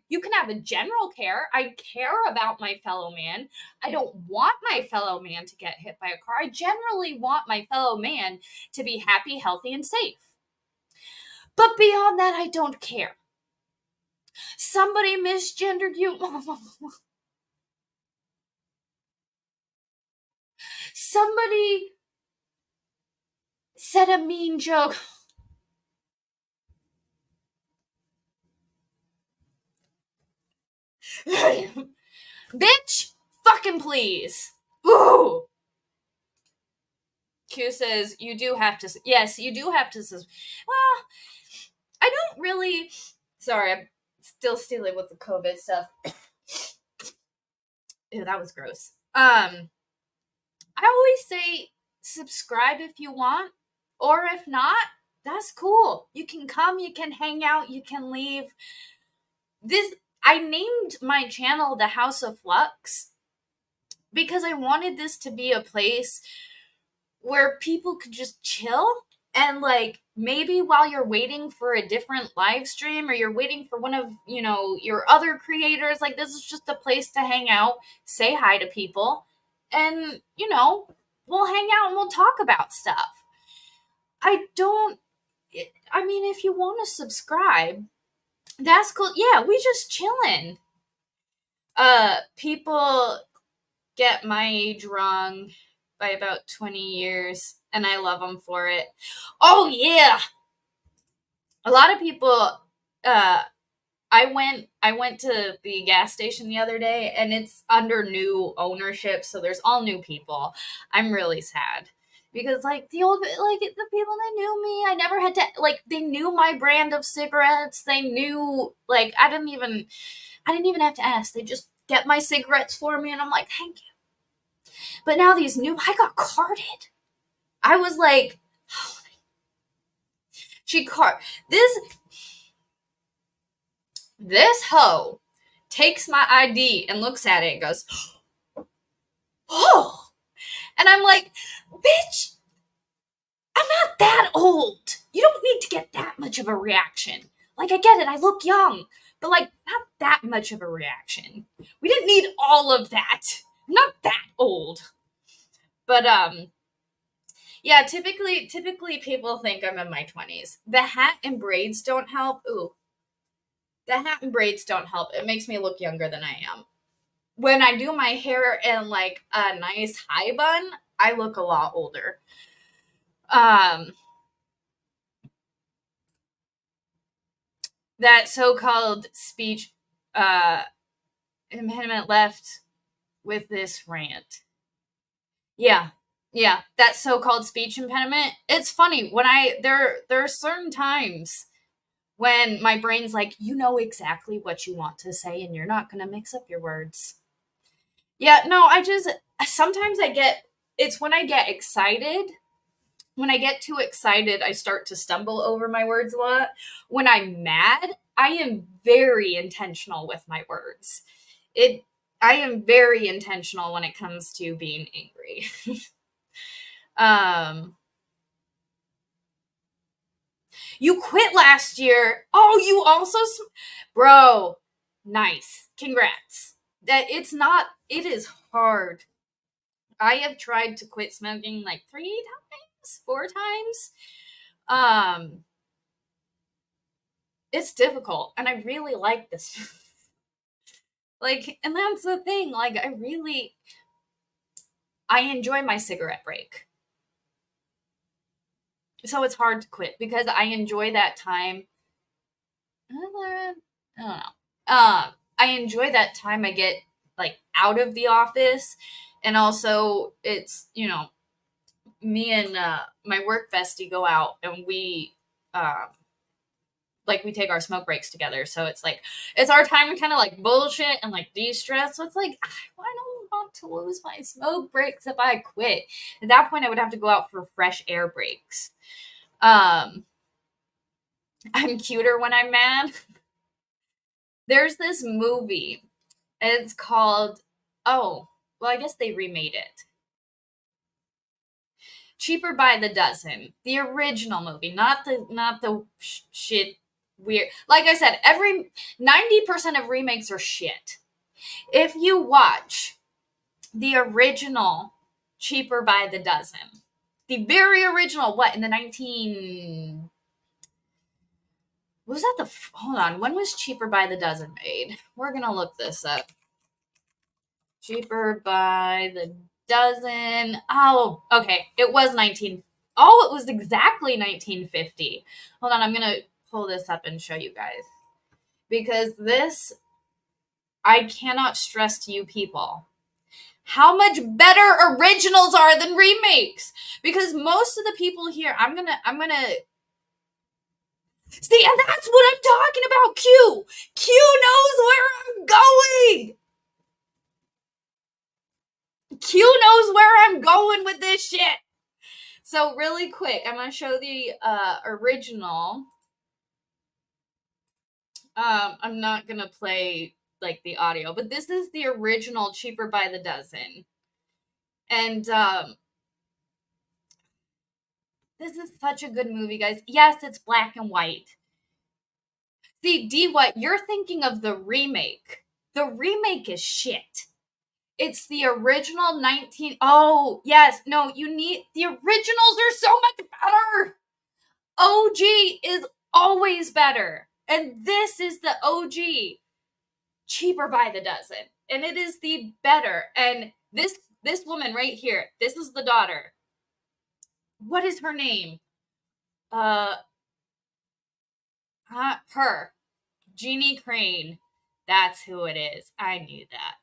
you can have a general care. I care about my fellow man. I don't want my fellow man to get hit by a car. I generally want my fellow man to be happy, healthy, and safe. But beyond that, I don't care. Somebody misgendered you. Somebody said a mean joke. Bitch, fucking please. Ooh. Q says, you do have to, yes, you do have to, well, I don't really, sorry, I'm still stealing with the COVID stuff. Ew, that was gross. I always say subscribe if you want, or if not, that's cool. You can come, you can hang out, you can leave. I named my channel The House of Flux because I wanted this to be a place where people could just chill and like maybe while you're waiting for a different live stream or you're waiting for one of, you know, your other creators, like this is just a place to hang out, say hi to people, and, you know, we'll hang out and we'll talk about stuff. I mean, if you want to subscribe, that's cool. Yeah, we just chilling. People get my age wrong by about 20 years, and I love them for it. Oh, yeah! A lot of people, I went to the gas station the other day, and it's under new ownership, so there's all new people. I'm really sad. Because, like, the people that knew me, I never had to, like, they knew my brand of cigarettes. They knew, like, I didn't even have to ask. They just get my cigarettes for me, and I'm like, thank you. But now these new, I got carded. I was like, oh, this hoe takes my ID and looks at it and goes, oh. And I'm like, bitch, I'm not that old. You don't need to get that much of a reaction. Like, I get it, I look young, but like, not that much of a reaction. We didn't need all of that. I'm not that old. But, yeah, typically people think I'm in my 20s. The hat and braids don't help. Ooh. The hat and braids don't help. It makes me look younger than I am. When I do my hair in like a nice high bun, I look a lot older. That so-called speech impediment left with this rant. Yeah, that so-called speech impediment. It's funny when there are certain times when my brain's like, you know exactly what you want to say and you're not going to mix up your words. Yeah, no, sometimes it's when I get excited. When I get too excited, I start to stumble over my words a lot. When I'm mad, I am very intentional with my words. I am very intentional when it comes to being angry. You quit last year. Oh, you also, bro, nice. Congrats. It is hard. I have tried to quit smoking like 4 times. It's difficult, and I really like this. Like, and that's the thing, like, I enjoy my cigarette break. So it's hard to quit because I enjoy that time. I don't know. I enjoy that time I get like out of the office, and also it's, you know, me and my work bestie go out and we like we take our smoke breaks together. So it's like it's our time to kind of like bullshit and like de-stress. So it's like I don't want to lose my smoke breaks if I quit. At that point, I would have to go out for fresh air breaks. I'm cuter when I'm mad. There's this movie. It's called, I guess they remade it. Cheaper by the Dozen. The original movie, not the shit weird. Like I said, 90% of remakes are shit. If you watch the original Cheaper by the Dozen, the very original, in the hold on, when was Cheaper by the Dozen made? We're gonna look this up. Cheaper by the Dozen. Oh, okay. It was it was exactly 1950. Hold on, I'm gonna pull this up and show you guys. Because this I cannot stress to you people how much better originals are than remakes. Because most of the people here, I'm gonna see, and that's what I'm talking about. Q knows where I'm going. Q knows where I'm going with this shit. So really quick, I'm gonna show the original. I'm not gonna play like the audio, but this is the original Cheaper by the Dozen. And this is such a good movie, guys. Yes, it's black and white. See, D, what you're thinking of the remake. The remake is shit. It's the original 19. Oh, yes. No, you need the originals are so much better. OG is always better. And this is the OG. Cheaper by the Dozen. And it is the better. And this woman right here, this is the daughter. What is her name? Her. Jeannie Crane. That's who it is. I knew that.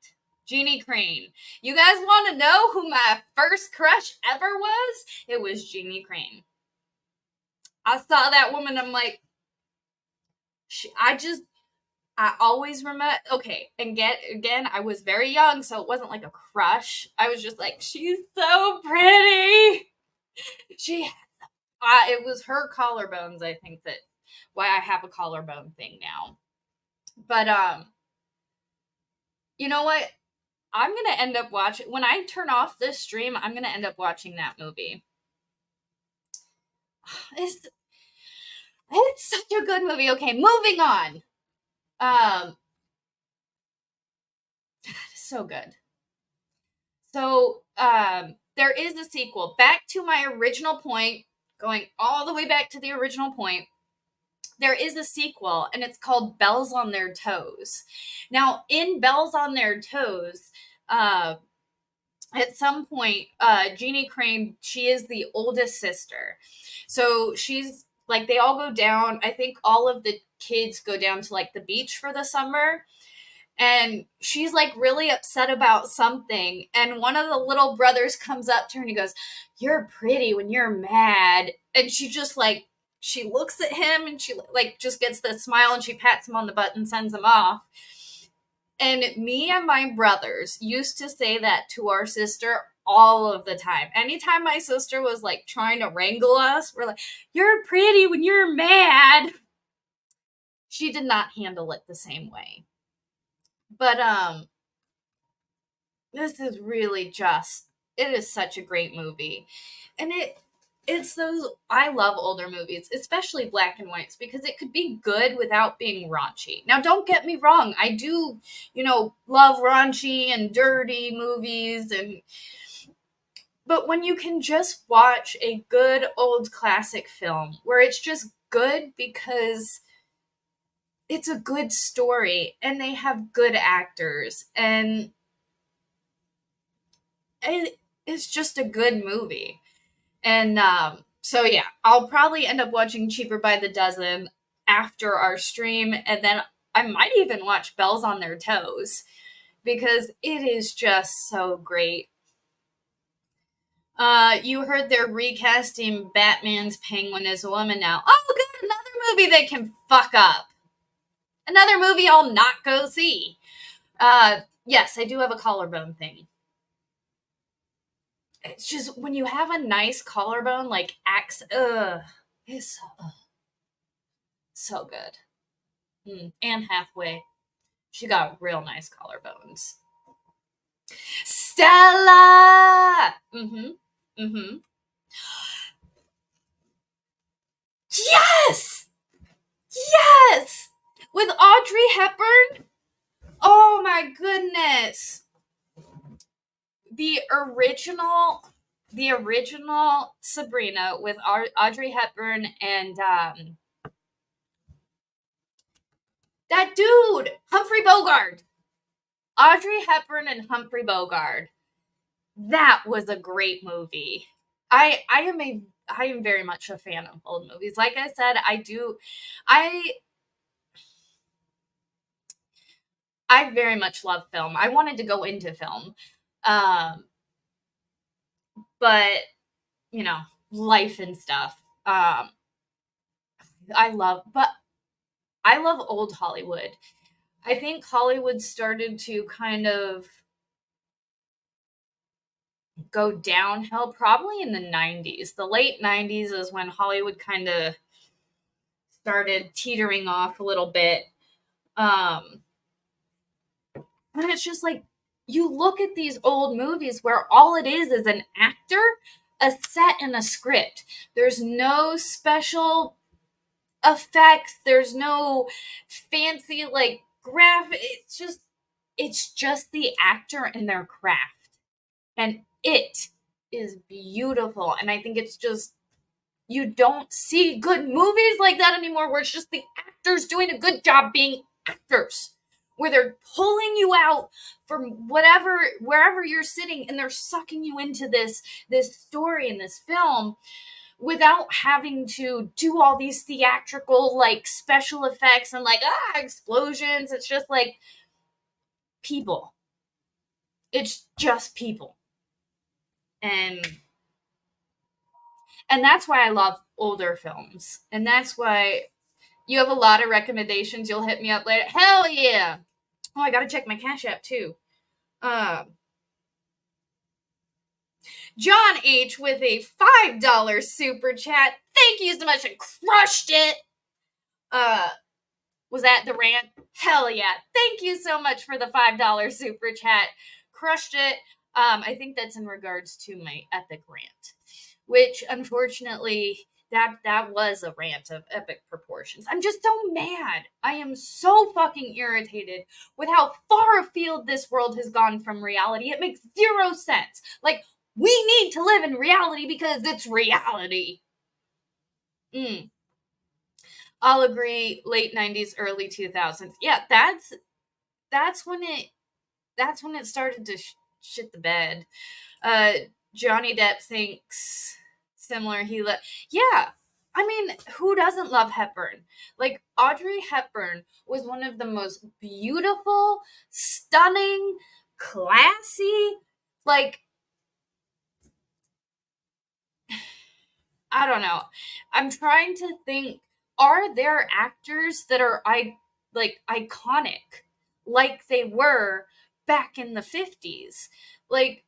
Jeannie Crane. You guys want to know who my first crush ever was? It was Jeannie Crane. I saw that woman, I'm like, I always remember, okay, and again, I was very young, so it wasn't like a crush. I was just like, she's so pretty. It was her collarbones, I think, that why I have a collarbone thing now. But, you know what? I'm going to end up watching, when I turn off this stream, I'm going to end up watching that movie. It's such a good movie. Okay, moving on. So good. So, there is a sequel. Back to my original point, going all the way back to the original point. There is a sequel, and it's called Bells on Their Toes. Now, in Bells on Their Toes, at some point, Jeannie Crane, she is the oldest sister. So she's like, they all go down. I think all of the kids go down to like the beach for the summer. And she's like really upset about something. And one of the little brothers comes up to her and he goes, "You're pretty when you're mad." And she just like, she looks at him and she like just gets the smile and she pats him on the butt and sends him off. And me and my brothers used to say that to our sister all of the time. Anytime my sister was like trying to wrangle us, we're like, "You're pretty when you're mad." She did not handle it the same way. But this is really just, it is such a great movie. And it's those, I love older movies, especially black and whites, because it could be good without being raunchy. Now, don't get me wrong. I do, love raunchy and dirty movies, but when you can just watch a good old classic film where it's just good because it's a good story and they have good actors and it's just a good movie. And so yeah, I'll probably end up watching Cheaper by the Dozen after our stream, and then I might even watch Bells on Their Toes because it is just so great. You heard they're recasting Batman's Penguin as a woman now. Oh, good, another movie they can fuck up. Another movie I'll not go see. Yes, I do have a collarbone thing. It's just when you have a nice collarbone, like it's so good. Anne Hathaway, she got real nice collarbones. Stella. Yes, with Audrey Hepburn. Oh my goodness. The original Sabrina with Audrey Hepburn and that dude, Humphrey Bogart. Audrey Hepburn and Humphrey Bogart. That was a great movie. I am very much a fan of old movies. Like I said, I very much love film. I wanted to go into film. But, you know, life and stuff. I love old Hollywood. I think Hollywood started to kind of go downhill probably in the 90s. The late 90s is when Hollywood kind of started teetering off a little bit. And it's just like, you look at these old movies where all it is an actor, a set, and a script. There's no special effects. There's no fancy, like, graphic. It's just the actor and their craft. And it is beautiful. And I think it's just, you don't see good movies like that anymore, where it's just the actors doing a good job being actors, where they're pulling you out from wherever you're sitting, and they're sucking you into this story and this film without having to do all these theatrical, like, special effects and, like, explosions. It's just like people. It's just people. And that's why I love older films. And that's why you have a lot of recommendations. You'll hit me up later. Hell yeah. Oh, I gotta check my Cash App too. John H. with a $5 super chat. Thank you so much. I crushed it. Was that the rant? Hell yeah. Thank you so much for the $5 super chat. Crushed it. I think that's in regards to my epic rant, which unfortunately that was a rant of epic proportions. I'm just so mad. I am so fucking irritated with how far afield this world has gone from reality. It makes zero sense. Like, we need to live in reality because it's reality. I'll agree. Late 90s, early 2000s. Yeah, that's when it started to shit the bed. Johnny Depp thinks similar. Yeah. I mean, who doesn't love Hepburn? Like, Audrey Hepburn was one of the most beautiful, stunning, classy, like, I don't know. I'm trying to think, are there actors that are iconic like they were back in the 50s? Like,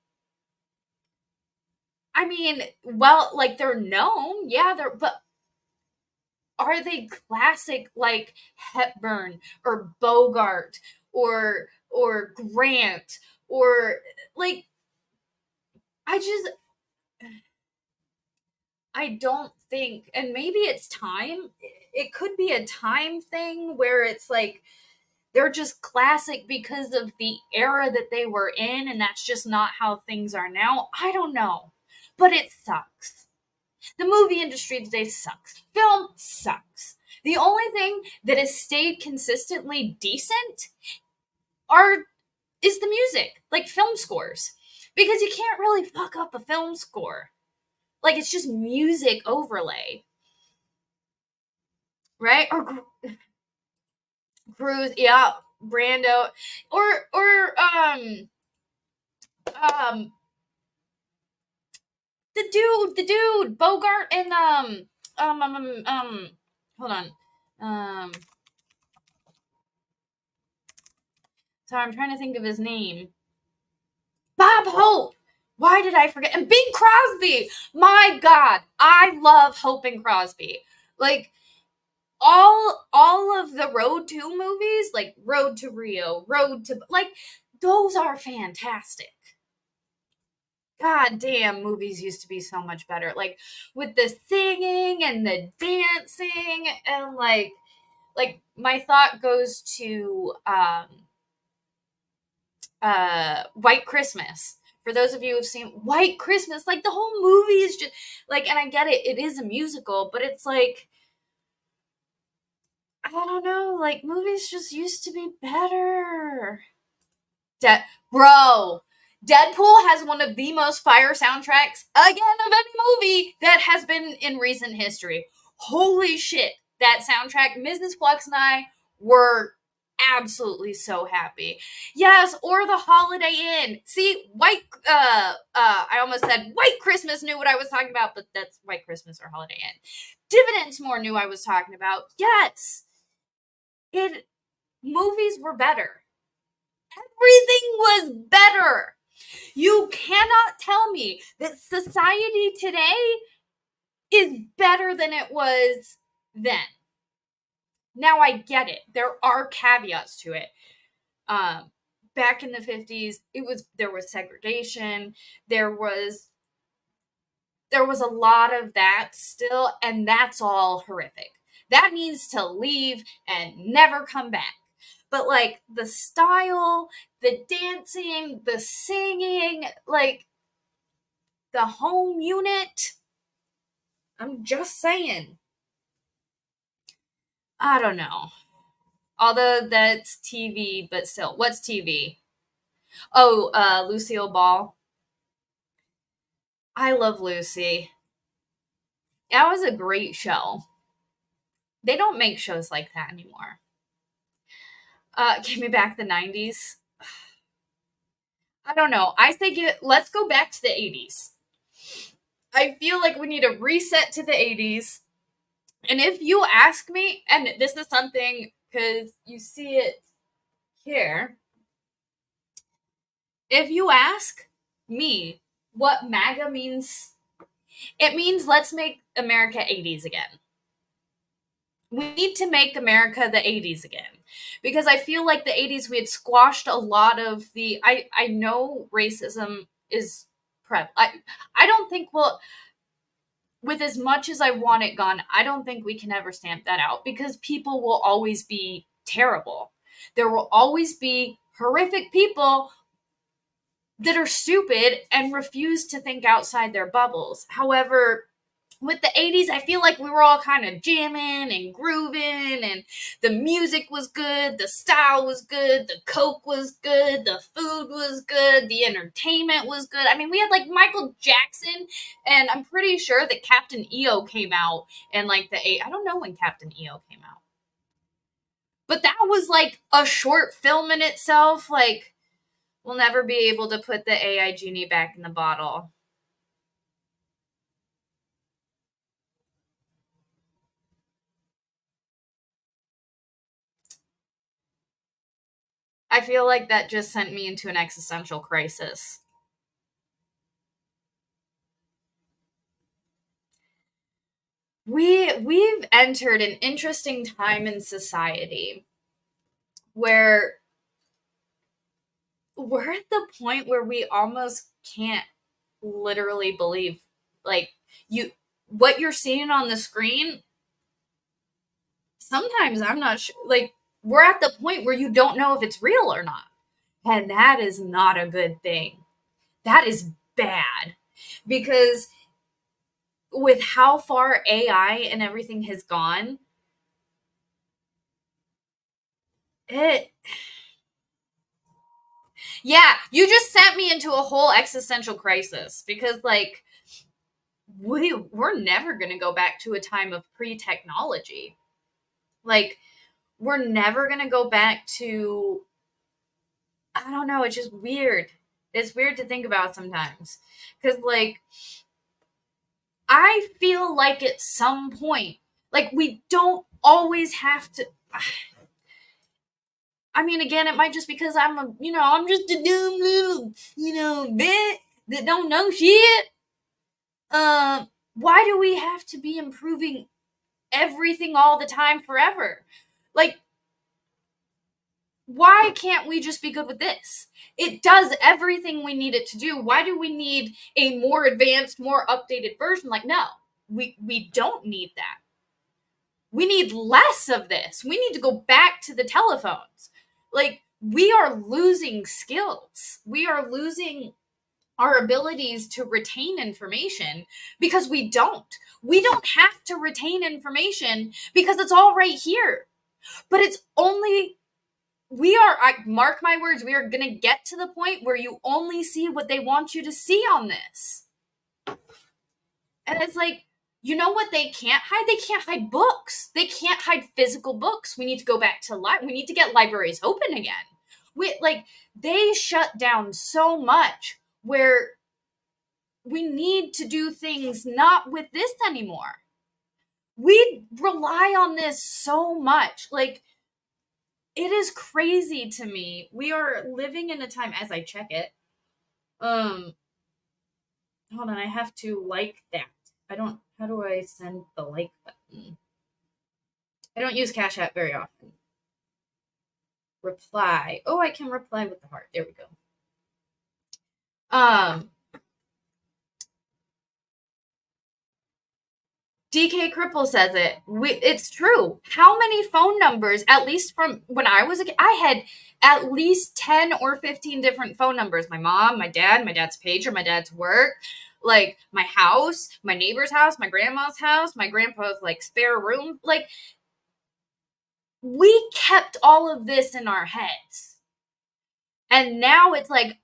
I mean, well, like, they're known, yeah, but are they classic like Hepburn or Bogart or Grant or, like, I don't think, and maybe it's time. It could be a time thing where it's like they're just classic because of the era that they were in, and that's just not how things are now. I don't know. But it sucks. The movie industry today sucks. Film sucks. The only thing that has stayed consistently decent is the music, like film scores. Because you can't really fuck up a film score. Like, it's just music overlay. Right? Or Cruise, yeah, Brando. Or the dude, Bogart and hold on. Sorry, I'm trying to think of his name. Bob Hope. Why did I forget? And Bing Crosby. My God, I love Hope and Crosby. Like, all of the Road to movies, like Road to Rio, like, those are fantastic. God damn, movies used to be so much better. Like, with the singing and the dancing, and like my thought goes to White Christmas. For those of you who've seen White Christmas, like, the whole movie is just like, and I get it, it is a musical, but it's like, I don't know, like, movies just used to be better. Bro, Deadpool has one of the most fire soundtracks, again, of any movie that has been in recent history. Holy shit, that soundtrack. Mrs. Flux and I were absolutely so happy. Yes, or the Holiday Inn. See, I almost said White Christmas knew what I was talking about, but that's White Christmas or Holiday Inn. Dividends More knew I was talking about. Yes. Movies were better. Everything was better. You cannot tell me that society today is better than it was then. Now I get it. There are caveats to it. Back in the 50s, there was segregation. There was a lot of that still, and that's all horrific. That needs to leave and never come back. But like the style, the dancing, the singing, like the home unit, I'm just saying. I don't know. Although that's TV, but still, what's TV? Oh, Lucille Ball. I love Lucy. That was a great show. They don't make shows like that anymore. Give me back the 90s. I don't know. I think let's go back to the 80s. I feel like we need a reset to the 80s. And if you ask me, and this is something, because you see it here. If you ask me what MAGA means, it means let's make America 80s again. We need to make America the 80s again. Because I feel like the 80s we had squashed a lot of the... I know racism is prevalent. I don't think with as much as I want it gone, I don't think we can ever stamp that out. Because people will always be terrible. There will always be horrific people that are stupid and refuse to think outside their bubbles. However, with the 80s, I feel like we were all kind of jamming and grooving, and the music was good, the style was good, the coke was good, the food was good, the entertainment was good. I mean, we had like Michael Jackson, and I'm pretty sure that Captain EO came out in like I don't know when Captain EO came out. But that was like a short film in itself. Like, we'll never be able to put the AI genie back in the bottle. I feel like that just sent me into an existential crisis. We've entered an interesting time in society where we're at the point where we almost can't literally believe, like, what you're seeing on the screen. Sometimes I'm not sure, like, we're at the point where you don't know if it's real or not. And that is not a good thing. That is bad. Because with how far AI and everything has gone, yeah, you just sent me into a whole existential crisis. Because, like, we're never going to go back to a time of pre-technology. Like, we're never going to go back to, I don't know, it's just weird. It's weird to think about sometimes. Because, like, I feel like at some point, like, we don't always have to... I mean, again, it might just because I'm just a dumb little, bit that don't know shit. Why do we have to be improving everything all the time forever? Like, why can't we just be good with this? It does everything we need it to do. Why do we need a more advanced, more updated version? Like, no, we don't need that. We need less of this. We need to go back to the telephones. Like, we are losing skills. We are losing our abilities to retain information because we don't. We don't have to retain information because it's all right here. But it's only... mark my words, we are going to get to the point where you only see what they want you to see on this. And it's like, You know what they can't hide? They can't hide books. They can't hide physical books. We need to go back to we need to get libraries open again. They shut down so much where we need to do things not with this anymore. We rely on this so much. Like, it is crazy to me. We are living in a time, as I check it. Hold on, I have to like that. How do I send the like button? I don't use Cash App very often. Reply. Oh, I can reply with the heart. There we go. DK Cripple says it. It's true. How many phone numbers, at least from when I was a kid, I had at least 10 or 15 different phone numbers. My mom, my dad's pager, my dad's work, like my house, my neighbor's house, my grandma's house, my grandpa's like spare room. Like, we kept all of this in our heads. And now it's like,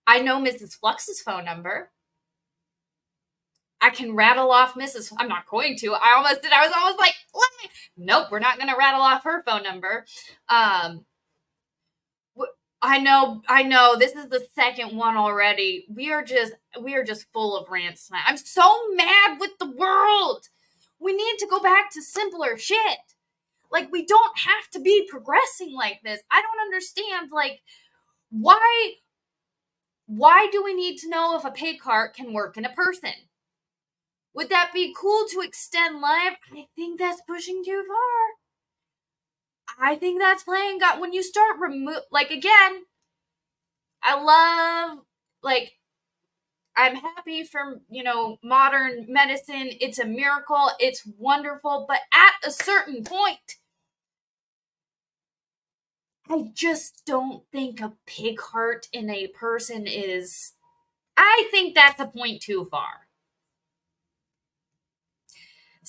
I know Mrs. Flux's phone number. I can rattle off Mrs. I'm not going to. I was almost like, nope, we're not going to rattle off her phone number. I know. This is the second one already. We are just full of rants tonight. I'm so mad with the world. We need to go back to simpler shit. Like, we don't have to be progressing like this. I don't understand, like, why do we need to know if a pay cart can work in a person? Would that be cool to extend life? I think that's pushing too far. I think that's playing God. When you start again, I love, I'm happy for, modern medicine. It's a miracle. It's wonderful. But at a certain point, I just don't think a pig heart in a person is, I think that's a point too far.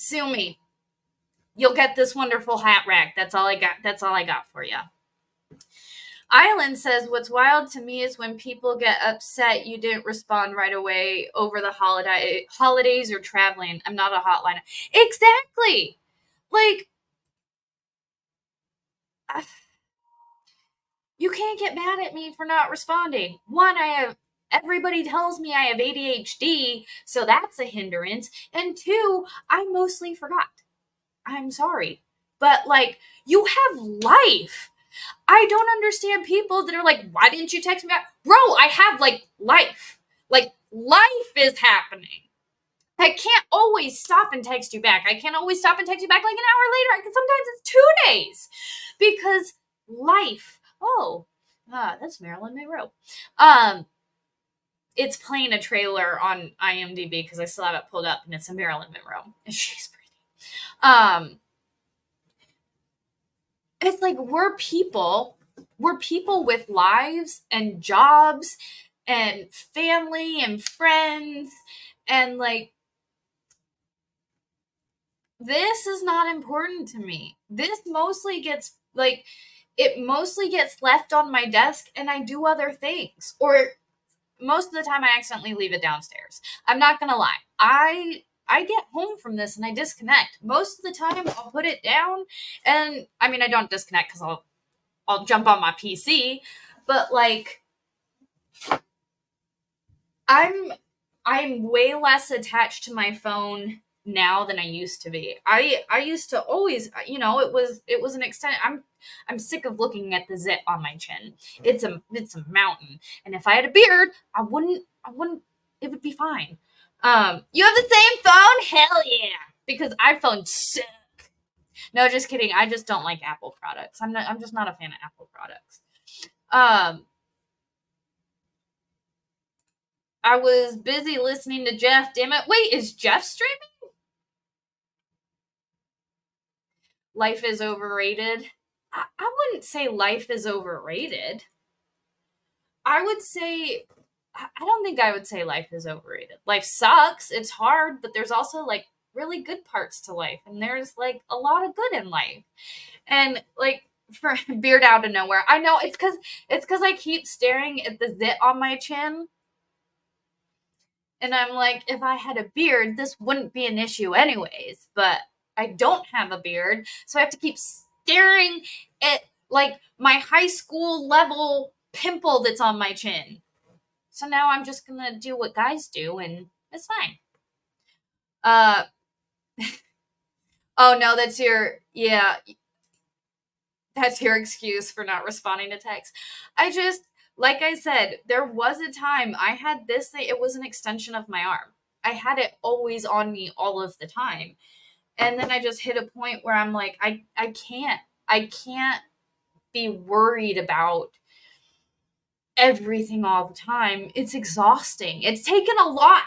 Sue me. You'll get this wonderful hat rack. That's all I got for you. Island says, what's wild to me is when people get upset you didn't respond right away over the holidays or traveling. I'm not a hotline. Exactly. Like, you can't get mad at me for not responding. One, everybody tells me I have ADHD, so that's a hindrance. And two, I mostly forgot. I'm sorry. But, you have life. I don't understand people that are like, why didn't you text me back? Bro, I have, life. Life is happening. I can't always stop and text you back. I can't always stop and text you back an hour later. Sometimes it's 2 days. Because life. Oh, that's Marilyn Monroe. It's playing a trailer on IMDb because I still have it pulled up, and it's a Marilyn Monroe. And she's pretty. It's like we're people with lives and jobs and family and friends, and this is not important to me. This mostly gets left on my desk and I do other things, or most of the time I accidentally leave it downstairs. I'm not gonna lie. I get home from this and I disconnect. Most of the time I'll put it down, and I mean, I don't disconnect because I'll jump on my PC, but I'm way less attached to my phone now than I used to be. I used to always, it was an extent. I'm sick of looking at the zit on my chin. It's a mountain. And if I had a beard, I wouldn't, it would be fine. You have the same phone? Hell yeah. Because iPhones suck. No, just kidding. I just don't like Apple products. I'm just not a fan of Apple products. I was busy listening to Jeff. Damn it. Wait, is Jeff streaming? Life is overrated. I wouldn't say life is overrated. I would say, I don't think I would say life is overrated. Life sucks. It's hard, but there's also really good parts to life. And there's a lot of good in life. And for beard out of nowhere. I know it's because I keep staring at the zit on my chin. And I'm like, if I had a beard, this wouldn't be an issue anyways. But I don't have a beard, so I have to keep staring at like my high school level pimple that's on my chin. So now I'm just gonna do what guys do, and it's fine. Oh no, that's your excuse for not responding to text. Like I said, there was a time I had this thing, it was an extension of my arm. I had it always on me all of the time. And then I just hit a point where I'm like, I can't be worried about everything all the time. It's exhausting. It's taken a lot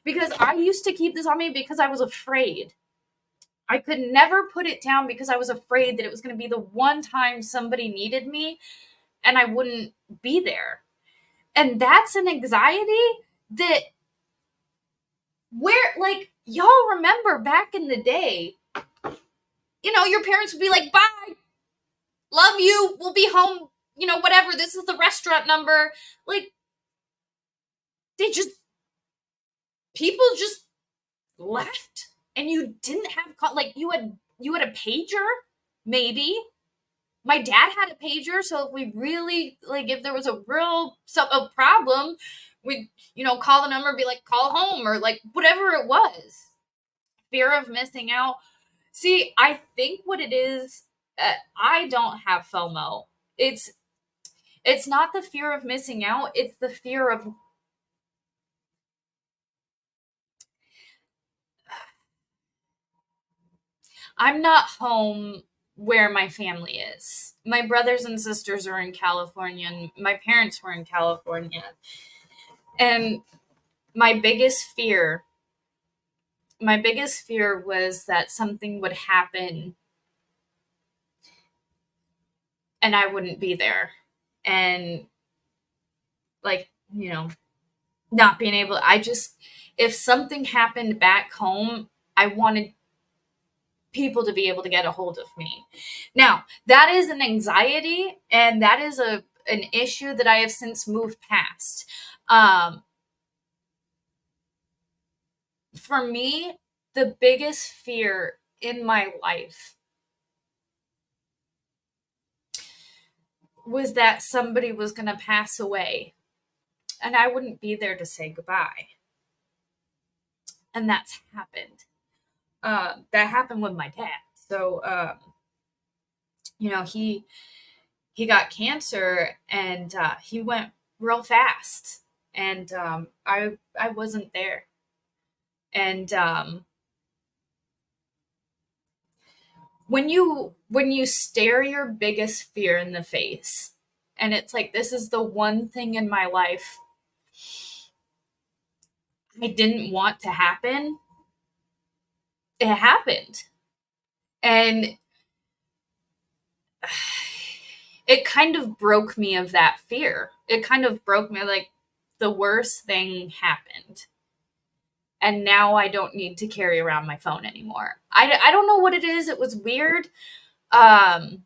because I used to keep this on me because I was afraid. I could never put it down because I was afraid that it was going to be the one time somebody needed me and I wouldn't be there. And that's an anxiety that like, y'all remember back in the day, your parents would be like, bye, love you, we'll be home, whatever, this is the restaurant number. Like, people just left. And you didn't have, you had a pager, maybe. My dad had a pager, so if we really, if there was a problem, we'd, call the number and be like, call home, or whatever it was. Fear of missing out. See, I think what it is, I don't have FOMO. It's not the fear of missing out, it's the fear of I'm not home where my family is. My brothers and sisters are in California, and my parents were in California. And my biggest fear was that something would happen and I wouldn't be there. And not being able, if something happened back home, I wanted people to be able to get a hold of me. Now, that is an anxiety, and that is an issue that I have since moved past. For me, the biggest fear in my life was that somebody was going to pass away and I wouldn't be there to say goodbye. And that's happened. That happened with my dad. So, he got cancer and he went real fast, and I wasn't there. And when you stare your biggest fear in the face, and it's like, this is the one thing in my life I didn't want to happen, it happened. And it kind of broke me of that fear. It kind of broke me, like, the worst thing happened. And now I don't need to carry around my phone anymore. I don't know what it is. It was weird. But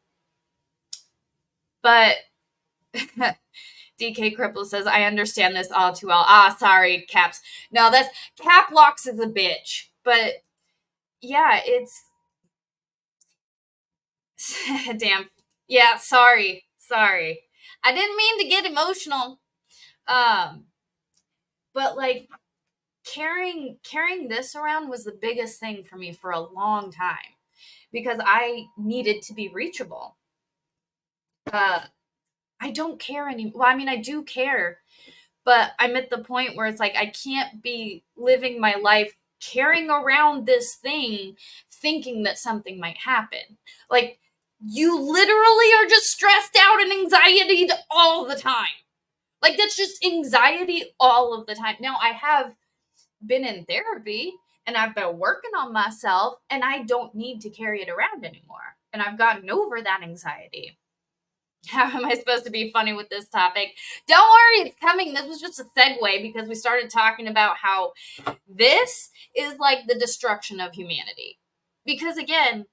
DK Cripple says, I understand this all too well. Sorry, Caps. No, Cap Locks is a bitch. But yeah, it's damn. Yeah, sorry. I didn't mean to get emotional. But carrying this around was the biggest thing for me for a long time because I needed to be reachable. I don't care anymore. Well, I mean, I do care, but I'm at the point where it's like, I can't be living my life carrying around this thing thinking that something might happen. Like, you literally are just stressed out and anxiety all the time. Like, that's just anxiety all of the time. Now, I have been in therapy and I've been working on myself, and I don't need to carry it around anymore. And I've gotten over that anxiety. How am I supposed to be funny with this topic? Don't worry, it's coming. This was just a segue because we started talking about how this is like the destruction of humanity. Because again,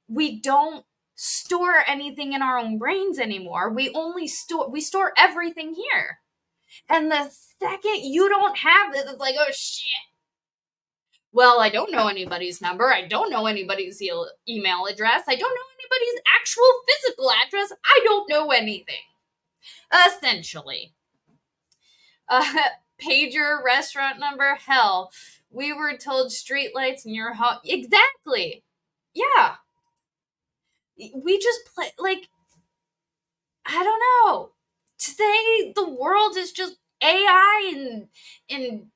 we don't store anything in our own brains anymore. We store everything here. And the second you don't have this, it's like, oh shit. Well, I don't know anybody's number. I don't know anybody's email address. I don't know anybody's actual physical address. I don't know anything. Essentially. Pager, restaurant number, hell. We were told streetlights in your home. Exactly. Yeah. We just play, like, I don't know. Today, the world is just AI and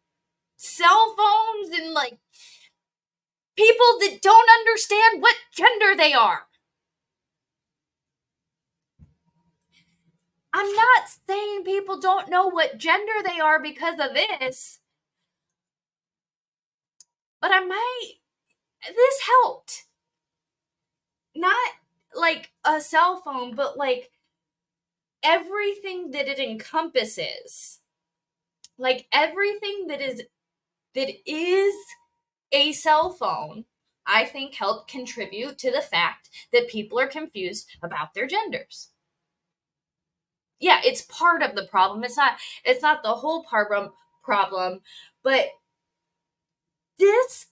cell phones and, like, people that don't understand what gender they are. I'm not saying people don't know what gender they are because of this, but this helped. Not like a cell phone, but like everything that it encompasses. Like everything that is a cell phone, I think helped contribute to the fact that people are confused about their genders. Yeah, it's part of the problem. It's not the whole problem, but this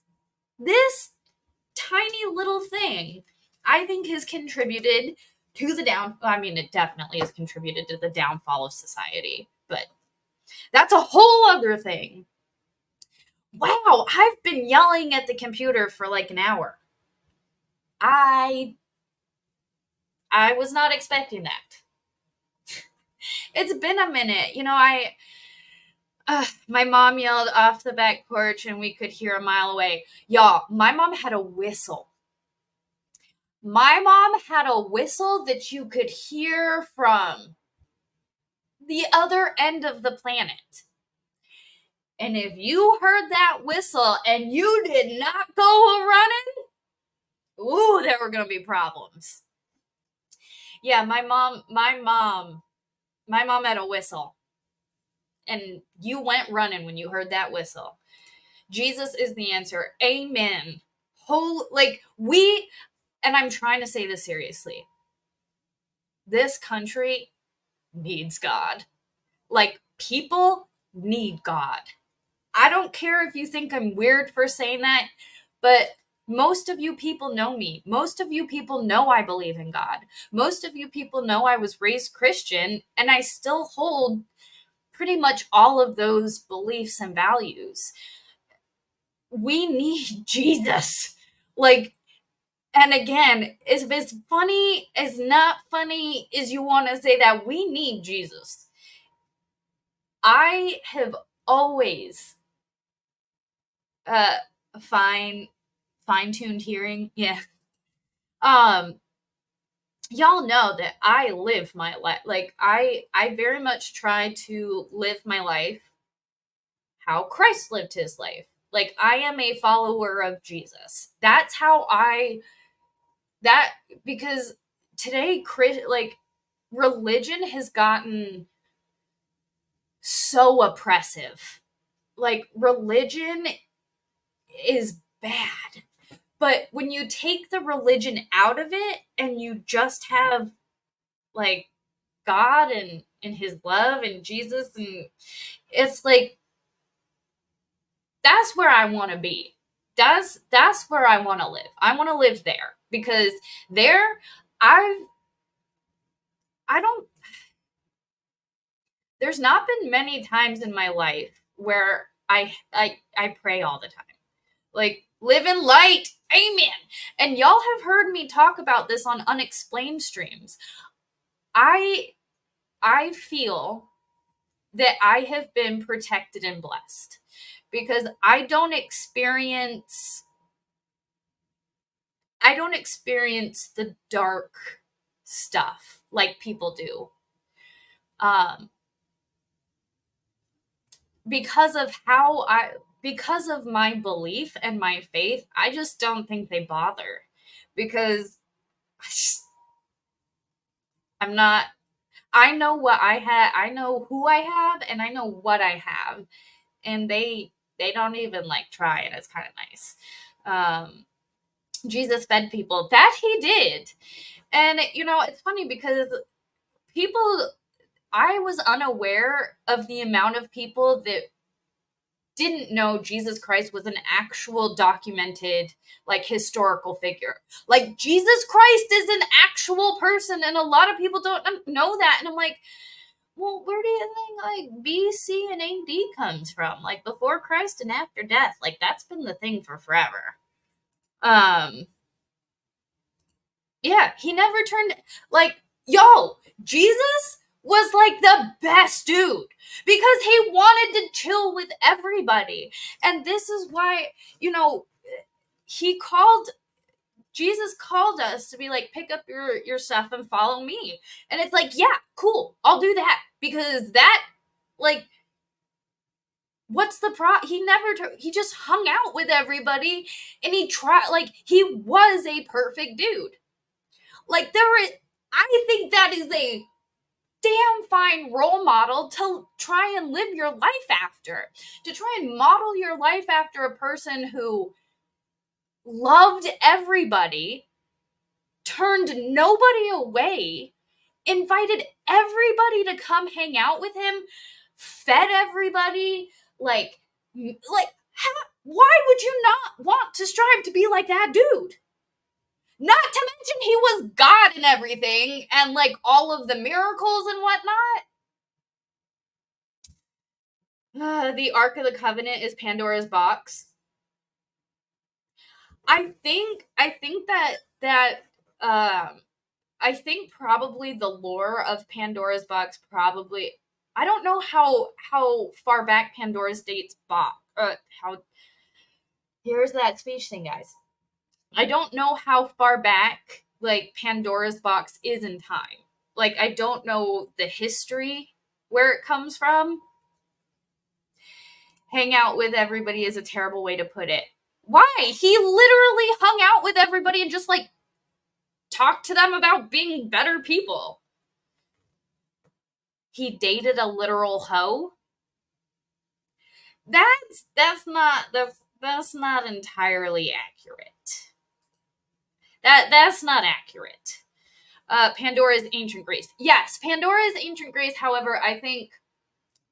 tiny little thing, I think, has contributed to it definitely has contributed to the downfall of society, but that's a whole other thing. Wow, I've been yelling at the computer for like an hour. I was not expecting that. It's been a minute. My mom yelled off the back porch and we could hear a mile away. Y'all, my mom had a whistle. My mom had a whistle that you could hear from the other end of the planet. And if you heard that whistle and you did not go running, ooh, there were going to be problems. Yeah, my mom had a whistle. And you went running when you heard that whistle. Jesus is the answer. Amen. And I'm trying to say this seriously. This country needs God. Like, people need God. I don't care if you think I'm weird for saying that, but most of you people know me. Most of you people know I believe in God. Most of you people know I was raised Christian, and I still hold pretty much all of those beliefs and values. We need Jesus. Like, and again, as funny as not funny as you want to say that, we need Jesus. I have always fine-tuned hearing. Yeah. Y'all know that I live my life. Like, I very much try to live my life how Christ lived his life. Like, I am a follower of Jesus. That's how because today, like, religion has gotten so oppressive. Like, religion is bad. But when you take the religion out of it and you just have, like, God and his love and Jesus, and it's like, that's where I want to be. That's where I want to live. I want to live there, because there there's not been many times in my life where I pray all the time. Like, live in light. Amen. And y'all have heard me talk about this on unexplained streams. I feel that I have been protected and blessed, because I don't experience the dark stuff like people do. Because of my belief and my faith, I just don't think they bother, because I know what I have, I know who I have, and I know what I have, and they don't even, like, try, and it's kind of nice. Jesus fed people. That he did. And, it's funny because people, I was unaware of the amount of people that didn't know Jesus Christ was an actual documented, like, historical figure. Like, Jesus Christ is an actual person, and a lot of people don't know that. And I'm like, well, where do you think, like, BC and AD comes from? Like, before Christ and after death. Like, that's been the thing for forever. Yeah, he never turned, like, yo, Jesus was, like, the best dude because he wanted to chill with everybody. And this is why, you know, Jesus called us to be like, pick up your stuff and follow me. And it's like, yeah, cool, I'll do that. Because that, like, what's the he just hung out with everybody, and he was a perfect dude. Like, I think that is a damn fine role model to try and live your life after. To try and model your life after a person who loved everybody, turned nobody away, invited everybody to come hang out with him, fed everybody, why would you not want to strive to be like that dude? Not to mention he was God and everything, and, like, all of the miracles and whatnot. The Ark of the Covenant is Pandora's box. I think probably the lore of Pandora's box probably, I don't know how far back Pandora's dates box. Here's that speech thing, guys. I don't know how far back, like, Pandora's box is in time. Like, I don't know the history where it comes from. Hang out with everybody is a terrible way to put it. Why? He literally hung out with everybody and just, like, talked to them about being better people. He dated a literal hoe. That's not entirely accurate. That's not accurate. Pandora's ancient Greece. Yes, Pandora's ancient Greece. However, I think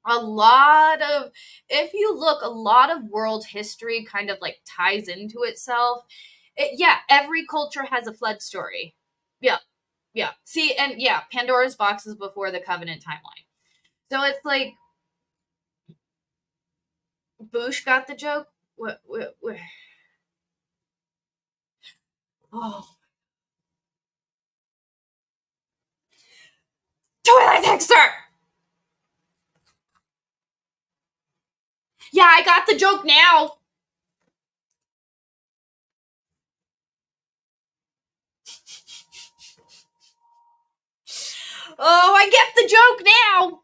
if you look, a lot of world history kind of, like, ties into itself. Every culture has a flood story. Yeah. See, and yeah, Pandora's box is before the Covenant timeline. So it's like, Boosh got the joke. What? Oh. Twilight Texter! Yeah, I got the joke now. Oh, I get the joke now.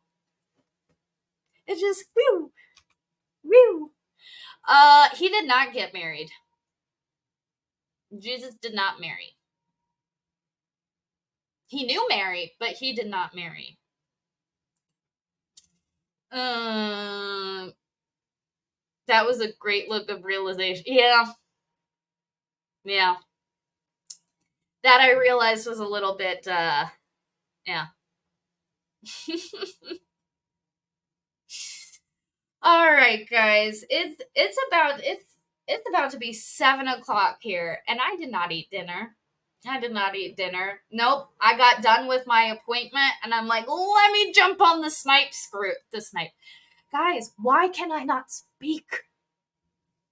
It's just, whew. He did not get married. Jesus did not marry. He knew Mary, but he did not marry. That was a great look of realization. Yeah. That I realized was a little bit, yeah. All right, guys. It's about to be 7:00 here, and I did not eat dinner. Nope. I got done with my appointment, and I'm like, let me jump on the snipe. Guys, why can I not speak?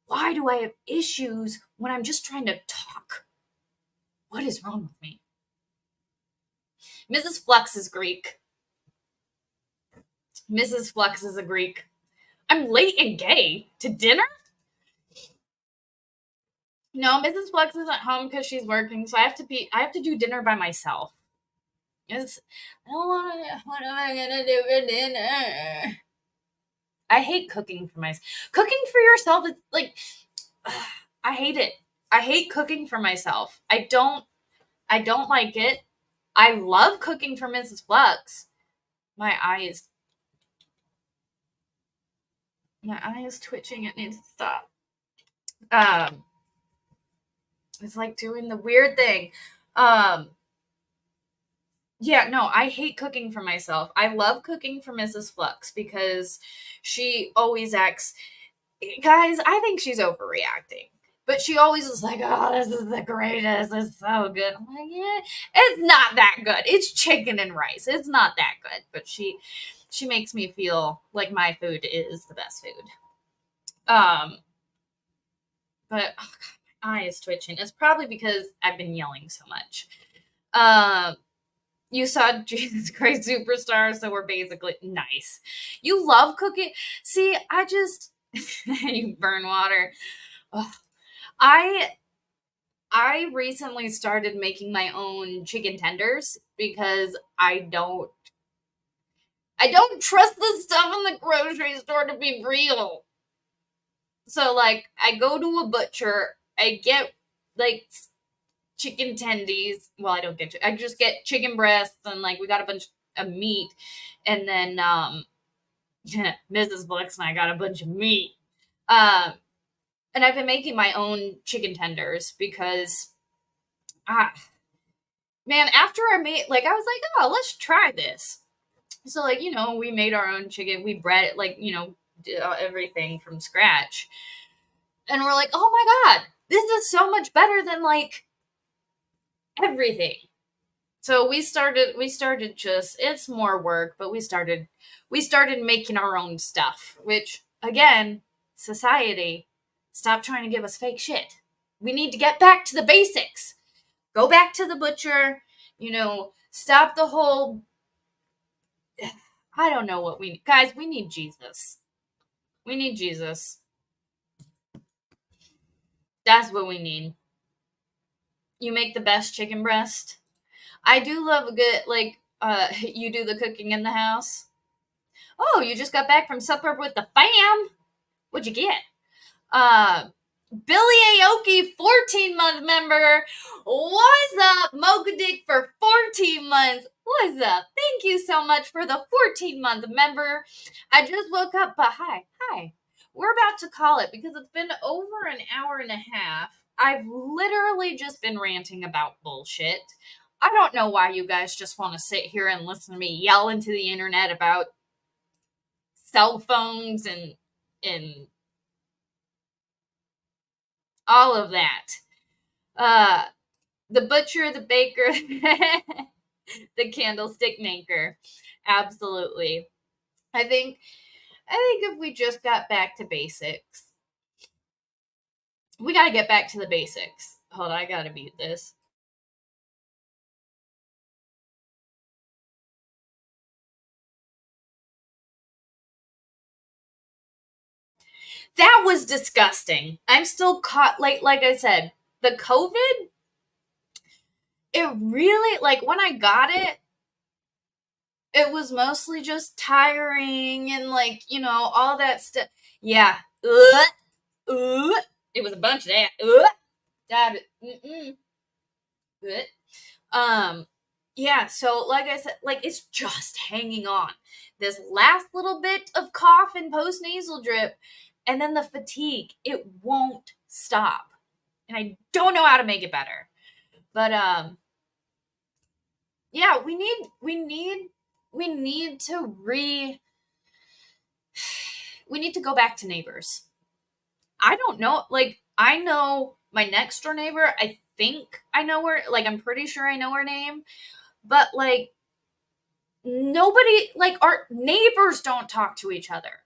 Why do I have issues when I'm just trying to talk? What is wrong with me? Mrs. Flux is Greek. Mrs. Flux is a Greek. I'm late and gay to dinner? No, Mrs. Flux isn't home because she's working, so I have to do dinner by myself. What am I gonna do for dinner? I hate cooking for myself. Cooking for yourself is like, I hate it. I hate cooking for myself. I don't like it. I love cooking for Mrs. Flux. My eye is twitching. It needs to stop. It's like doing the weird thing. Yeah, no, I hate cooking for myself. I love cooking for Mrs. Flux because she always acts. Guys, I think she's overreacting. But she always is like, oh, this is the greatest. It's so good. I'm like, yeah, it's not that good. It's chicken and rice. It's not that good. But she makes me feel like my food is the best food. But oh God, my eye is twitching. It's probably because I've been yelling so much. You saw Jesus Christ Superstar, so we're basically nice. You love cooking. See, I just you burn water. Ugh. I recently started making my own chicken tenders because I don't trust the stuff in the grocery store to be real. So like I go to a butcher, I get like chicken tendies. Well, I don't get I just get chicken breasts and like we got a bunch of meat, and then Mrs. Blix and I got a bunch of meat. And I've been making my own chicken tenders because man, after I made like I was like, oh, let's try this. So like, you know, we made our own chicken. We bred it like, you know, did everything from scratch. And we're like, oh my God, this is so much better than like everything. So we started just it's more work, but we started making our own stuff, which again, society, stop trying to give us fake shit. We need to get back to the basics. Go back to the butcher, you know, stop the whole I don't know what we guys, we need Jesus. We need Jesus. That's what we need. You make the best chicken breast. I do love a good like you do the cooking in the house. Oh, you just got back from supper with the fam. What'd you get? Billy Aoki, 14-month member. What's up, Mocha Dick for 14 months? What's up? Thank you so much for the 14-month member. I just woke up, but hi. We're about to call it because it's been over an hour and a half. I've literally just been ranting about bullshit. I don't know why you guys just want to sit here and listen to me yell into the internet about cell phones and all of that. The butcher, the baker, the candlestick maker. Absolutely. I think if we just got back to basics. We got to get back to the basics. Hold on, I got to mute this. That was disgusting. I'm still caught like I said, the COVID, it really like when I got it was mostly just tiring and like, you know, all that stuff. Yeah. It was a bunch of that. Yeah, so like I said, like it's just hanging on. This last little bit of cough and post nasal drip, and then the fatigue, it won't stop. And I don't know how to make it better. But yeah, we need to go back to neighbors. I don't know, like I know my next door neighbor. I think I know her, like I'm pretty sure I know her name. But like nobody, like our neighbors don't talk to each other.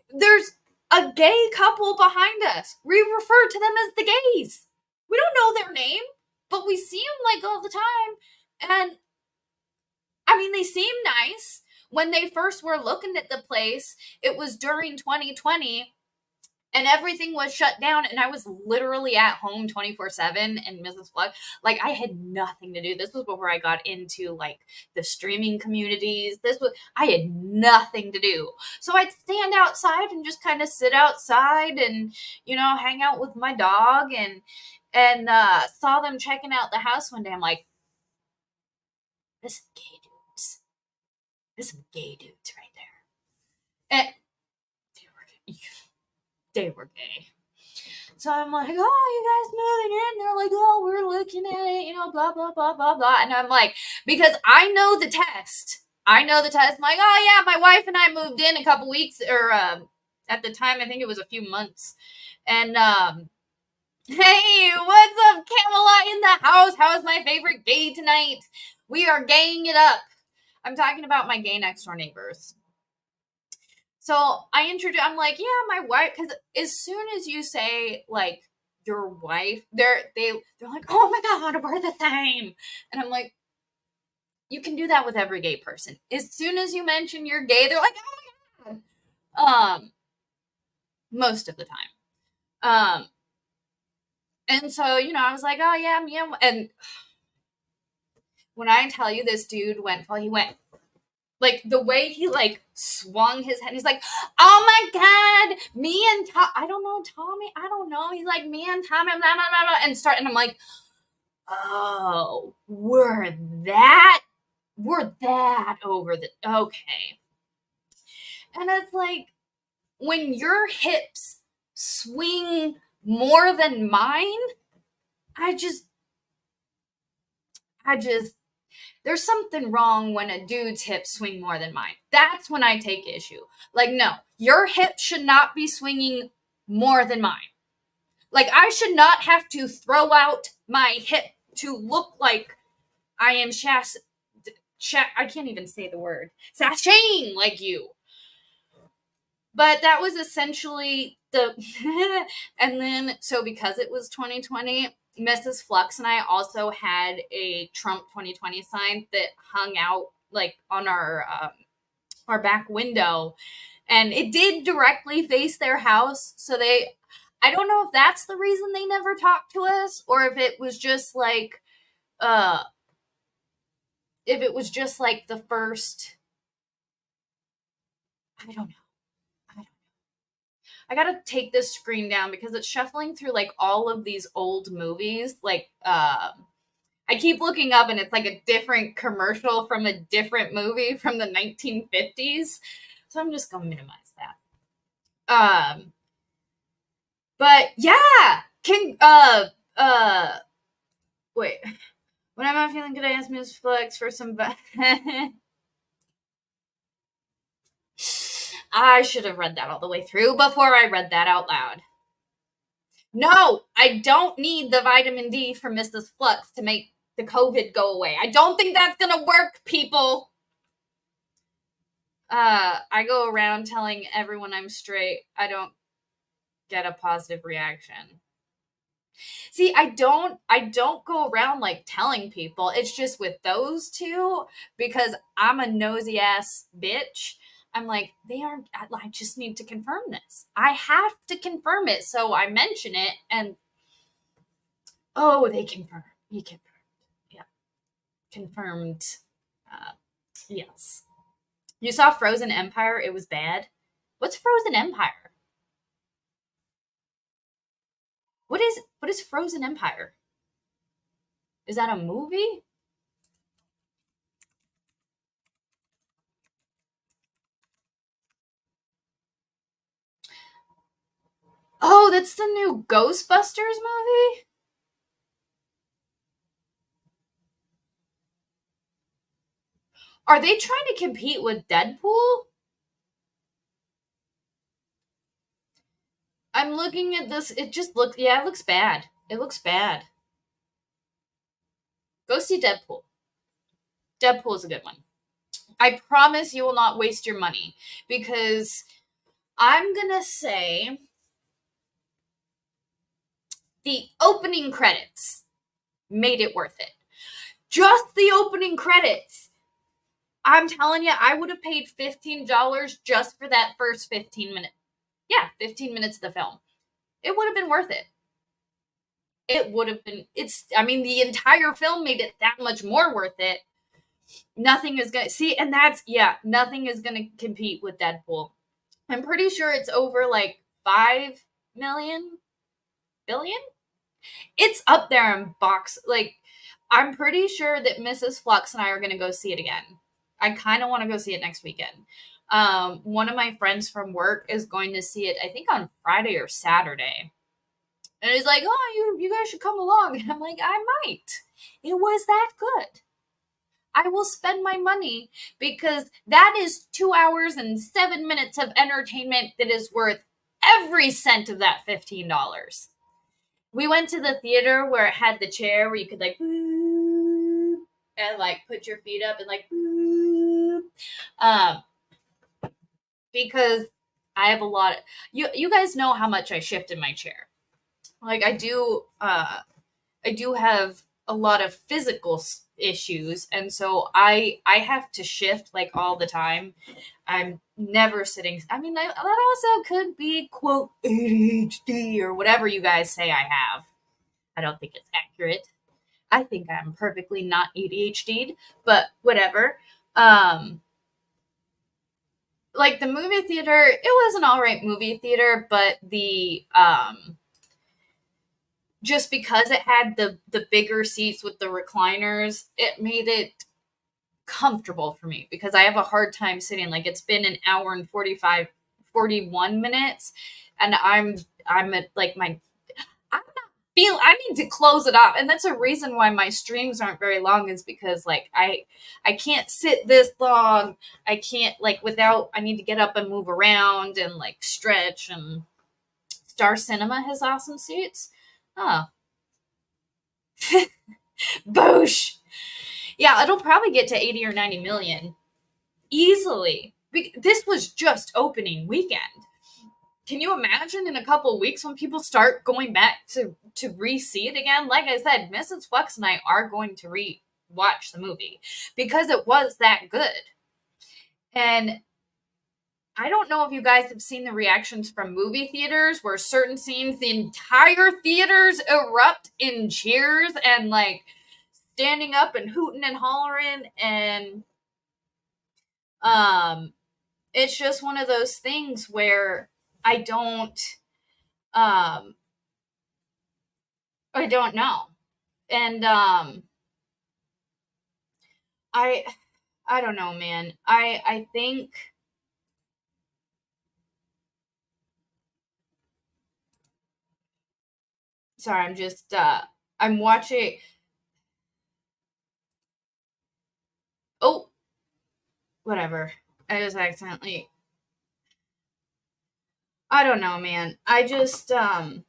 There's a gay couple behind us. We refer to them as the gays. We don't know their name, but we see them like all the time. And I mean, they seem nice. When they first were looking at the place, it was during 2020 and everything was shut down, and I was literally at home 24/7 and Mrs. Flood, like I had nothing to do. This was before I got into like the streaming communities. I had nothing to do. So I'd stand outside and just kind of sit outside and, you know, hang out with my dog and saw them checking out the house one day. I'm like, there's some gay dudes. There's some gay dudes right there. And they were gay. So I'm like, oh, you guys moving in? They're like, oh, we're looking at it, blah, blah, blah, blah, blah. And I'm like, because I know the test. I'm like, oh, yeah, my wife and I moved in a couple weeks, or at the time, I think it was a few months. And, hey, what's up, Camelot in the house? How's my favorite gay tonight? We are gaying it up. I'm talking about my gay next door neighbors. So I'm like, yeah, my wife, because as soon as you say, like, your wife, they're like, oh my God, we're the same. And I'm like, you can do that with every gay person. As soon as you mention you're gay, they're like, oh my God. Most of the time. And so, I was like, oh yeah, and when I tell you this dude he went, like, the way he, like, swung his head, he's like, oh my God, me and Tommy, I don't know, he's like, me and Tommy, blah, blah, blah, blah, and I'm like, oh, we're that over the, okay. And it's like, when your hips swing more than mine, I just, there's something wrong when a dude's hips swing more than mine. That's when I take issue. Like, no, your hip should not be swinging more than mine. Like, I should not have to throw out my hip to look like I am I can't even say the word. Sashaying like you. But that was essentially and then, so because it was 2020, Mrs. Flux and I also had a Trump 2020 sign that hung out, like, on our back window, and it did directly face their house. So I don't know if that's the reason they never talked to us, or if it was just like, the first, I don't know. I gotta take this screen down because it's shuffling through, like, all of these old movies. Like, I keep looking up and it's like a different commercial from a different movie from the 1950s. So I'm just gonna minimize that. But yeah, wait. When I'm not feeling good, I ask Ms. Flex for some. I should have read that all the way through before I read that out loud. No, I don't need the vitamin D from Mrs. Flux to make the COVID go away. I don't think that's gonna work, people. I go around telling everyone I'm straight. I don't get a positive reaction. See, I don't go around, like, telling people. It's just with those two, because I'm a nosy ass bitch. I'm like, I just need to confirm this. I have to confirm it. So I mention it, and they confirmed. He confirmed. Yeah. Confirmed. Yes. You saw Frozen Empire? It was bad. What's Frozen Empire? What is Frozen Empire? Is that a movie? Oh, that's the new Ghostbusters movie? Are they trying to compete with Deadpool? I'm looking at this. It just looks, it looks bad. It looks bad. Go see Deadpool. Deadpool is a good one. I promise you will not waste your money, because I'm gonna say the opening credits made it worth it. Just the opening credits. I'm telling you, I would have paid $15 just for that first 15 minutes. Yeah, 15 minutes of the film. It would have been worth it. It would have been, the entire film made it that much more worth it. Nothing is gonna, nothing is gonna compete with Deadpool. I'm pretty sure it's over, like, 5 million? Billion? It's up there in box, like, I'm pretty sure that Mrs. Flux and I are gonna go see it again. I kind of want to go see it next weekend. One of my friends from work is going to see it, I think, on Friday or Saturday. And he's like, oh, you guys should come along. And I'm like, I might. It was that good. I will spend my money because that is 2 hours and 7 minutes of entertainment that is worth every cent of that $15. We went to the theater where it had the chair where you could like, boop, and like put your feet up and like, boop. Because I have a lot of, you guys know how much I shift in my chair. Like I do have a lot of physical issues, and so I have to shift like all the time. I'm never sitting. I mean, that also could be quote ADHD or whatever you guys say I have. I don't think it's accurate. I think I'm perfectly not ADHD'd, but whatever. Like the movie theater, it was an all right movie theater, but the just because it had the bigger seats with the recliners, it made it comfortable for me because I have a hard time sitting. Like it's been an hour and 41 minutes, and I'm at like I need to close it up, and that's a reason why my streams aren't very long, is because like I can't sit this long. I can't like without, I need to get up and move around and like stretch. And Star Cinema has awesome seats. Oh. Boosh. Yeah, it'll probably get to 80 or 90 million easily. This was just opening weekend. Can you imagine in a couple of weeks when people start going back to re-see it again? Like I said, Mrs. Flux and I are going to re-watch the movie because it was that good. And I don't know if you guys have seen the reactions from movie theaters where certain scenes, the entire theaters erupt in cheers and like standing up and hooting and hollering. And it's just one of those things where I don't know. And I don't know, man. I think sorry, I'm just I'm watching. Oh, whatever. I just accidentally, I don't know, man. I just why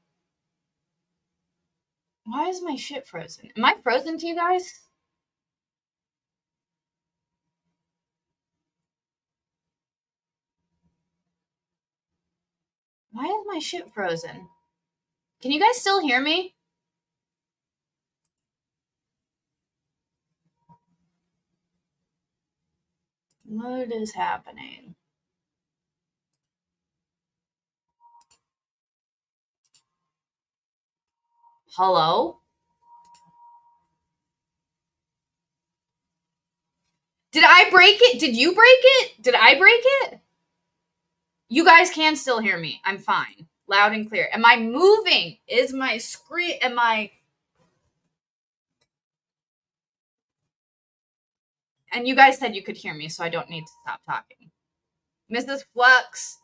is my shit frozen? Am I frozen to you guys? Why is my shit frozen? Can you guys still hear me? What is happening? Hello? Did I break it? Did you break it? Did I break it? You guys can still hear me. I'm fine. Loud and clear. Am I moving? Is my screen, am I... And you guys said you could hear me, so I don't need to stop talking. Mrs. Flux.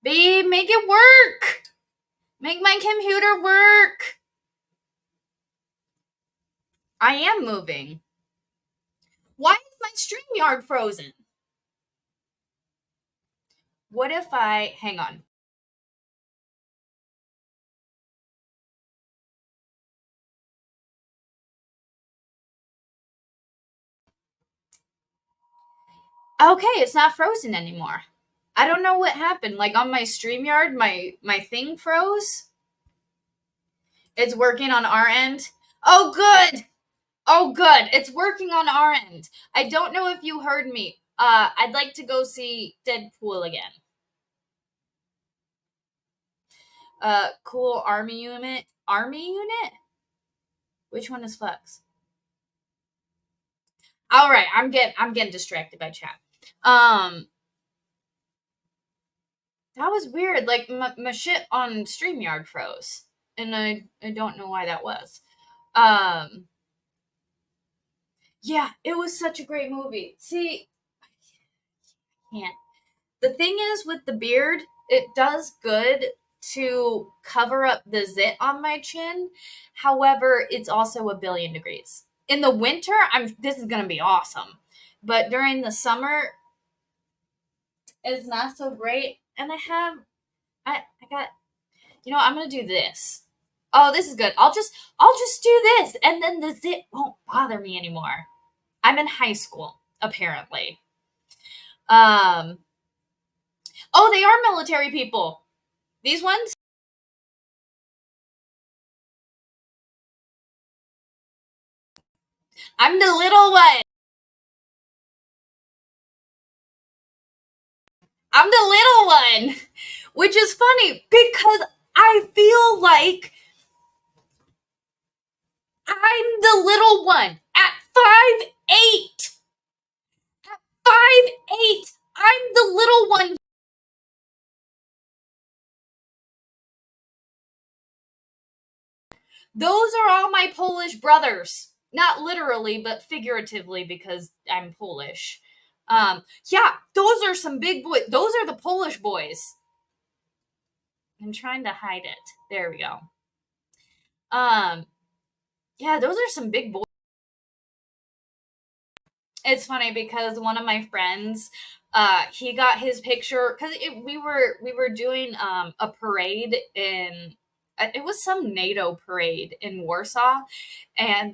Babe, make it work. Make my computer work. I am moving. Why is my StreamYard frozen? What if I... Hang on. Okay, it's not frozen anymore. I don't know what happened. Like on my StreamYard, my thing froze. It's working on our end. Oh, good. Oh, good. It's working on our end. I don't know if you heard me. I'd like to go see Deadpool again. Cool army unit. Army unit? Which one is Flux? All right, I'm getting distracted by chat. That was weird. Like my shit on StreamYard froze, and I don't know why that was. Yeah, it was such a great movie. See, I can't. The thing is with the beard, it does good to cover up the zit on my chin. However, it's also 1,000,000,000 degrees. In the winter, this is gonna be awesome. But during the summer, it's not so great. And I got, I'm gonna do this. Oh, this is good. I'll just do this, and then the zit won't bother me anymore. I'm in high school, apparently. Oh, they are military people. These ones? I'm the little one. I'm the little one. Which is funny because I feel like I'm the little one at 5'8". At 5'8", I'm the little one. Those are all my Polish brothers. Not literally, but figuratively, because I'm Polish. Yeah, those are some big boys. Those are the Polish boys. I'm trying to hide it. There we go. Yeah, those are some big boys. It's funny because one of my friends, he got his picture because we were doing a parade in. It was some NATO parade in Warsaw, and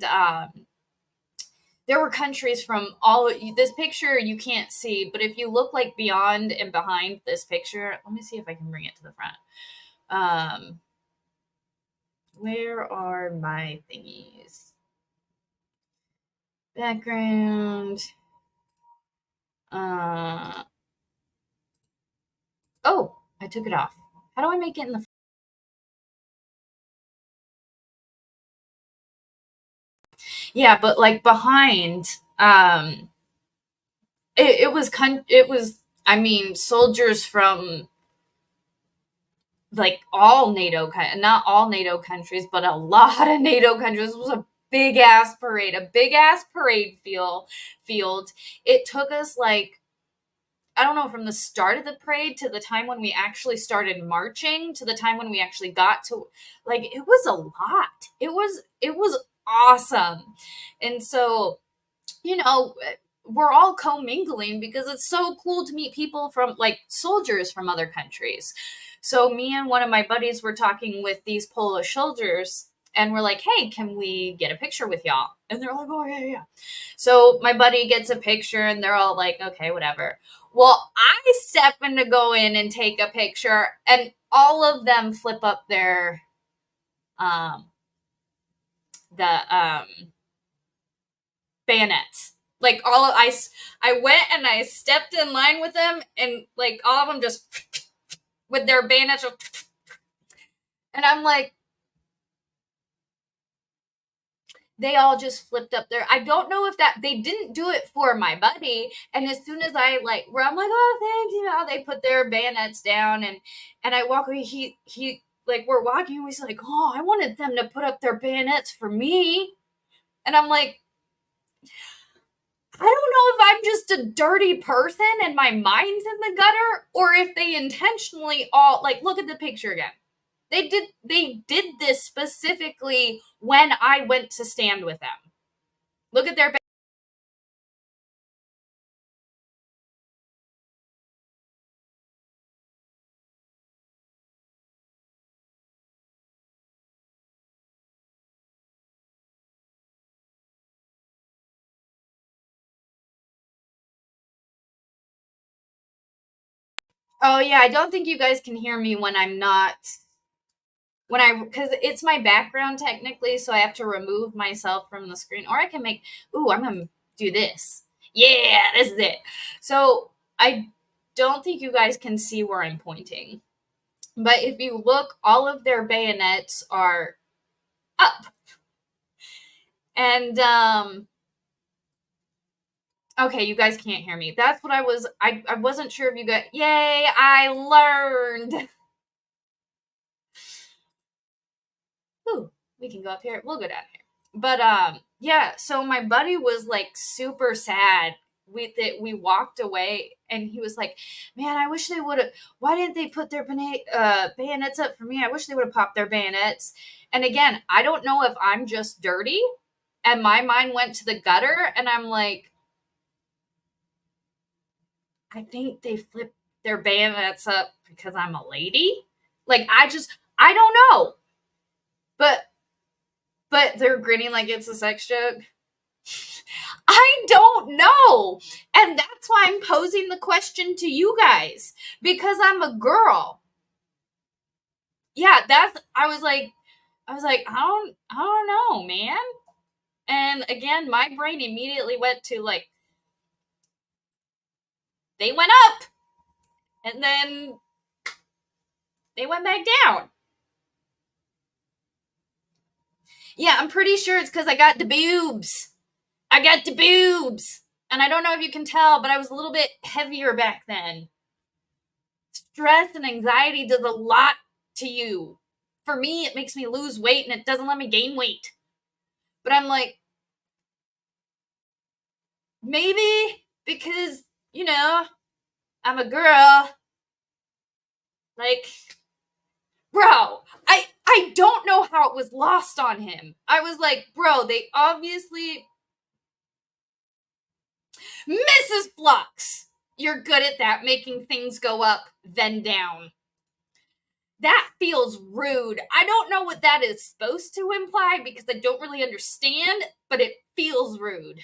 there were countries from all. This picture you can't see, but if you look like beyond and behind this picture, let me see if I can bring it to the front. Where are my thingies? Background. Oh, I took it off. How do I make it in the? Yeah, but like behind, it was. I mean, soldiers from like all NATO, not all NATO countries, but a lot of NATO countries. It was a big ass parade field. It took us like, I don't know, from the start of the parade to the time when we actually started marching to the time when we actually got to, like, it was a lot. It was awesome. And so, we're all commingling because it's so cool to meet people from, like, soldiers from other countries. So me and one of my buddies were talking with these Polish soldiers, and we're like, hey, can we get a picture with y'all? And they're like, oh, yeah. So my buddy gets a picture, and they're all like, okay, whatever. Well, I step in to go in and take a picture, and all of them flip up their bayonets. Like I went and I stepped in line with them, and like all of them just with their bayonets, and I'm like, they all just flipped up there. I don't know if they didn't do it for my buddy. And as soon as I'm like, oh, thanks, they put their bayonets down, and I walk away. He like, we're walking, and he's like, oh, I wanted them to put up their bayonets for me. And I'm like, I don't know if I'm just a dirty person and my mind's in the gutter, or if they intentionally all, like, look at the picture again. They did this specifically when I went to stand with them. Look at their. Oh yeah, I don't think you guys can hear me when I'm not. Because it's my background technically, so I have to remove myself from the screen. Or I can make. Ooh, I'm gonna do this. Yeah, this is it. So I don't think you guys can see where I'm pointing. But if you look, all of their bayonets are up. And okay, you guys can't hear me. That's what I wasn't sure if you got. Yay, I learned. Ooh, we can go up here. We'll go down here. But yeah, so my buddy was like super sad we walked away, and he was like, man, I wish they would have, why didn't they put their bayonets up for me? I wish they would have popped their bayonets. And again, I don't know if I'm just dirty and my mind went to the gutter, and I'm like, I think they flipped their bayonets up because I'm a lady. Like, I don't know. But they're grinning like it's a sex joke. I don't know. And that's why I'm posing the question to you guys, because I'm a girl. Yeah, I was like, I don't know, man. And again, my brain immediately went to like, they went up and then they went back down. Yeah, I'm pretty sure it's because I got the boobs. I got the boobs. And I don't know if you can tell, but I was a little bit heavier back then. Stress and anxiety does a lot to you. For me, it makes me lose weight and it doesn't let me gain weight. But I'm like, maybe because, you know, I'm a girl. Like, bro, I don't know how it was lost on him. I was like, bro, they obviously... Mrs. Flux, you're good at that, making things go up, then down. That feels rude. I don't know what that is supposed to imply because I don't really understand, but it feels rude.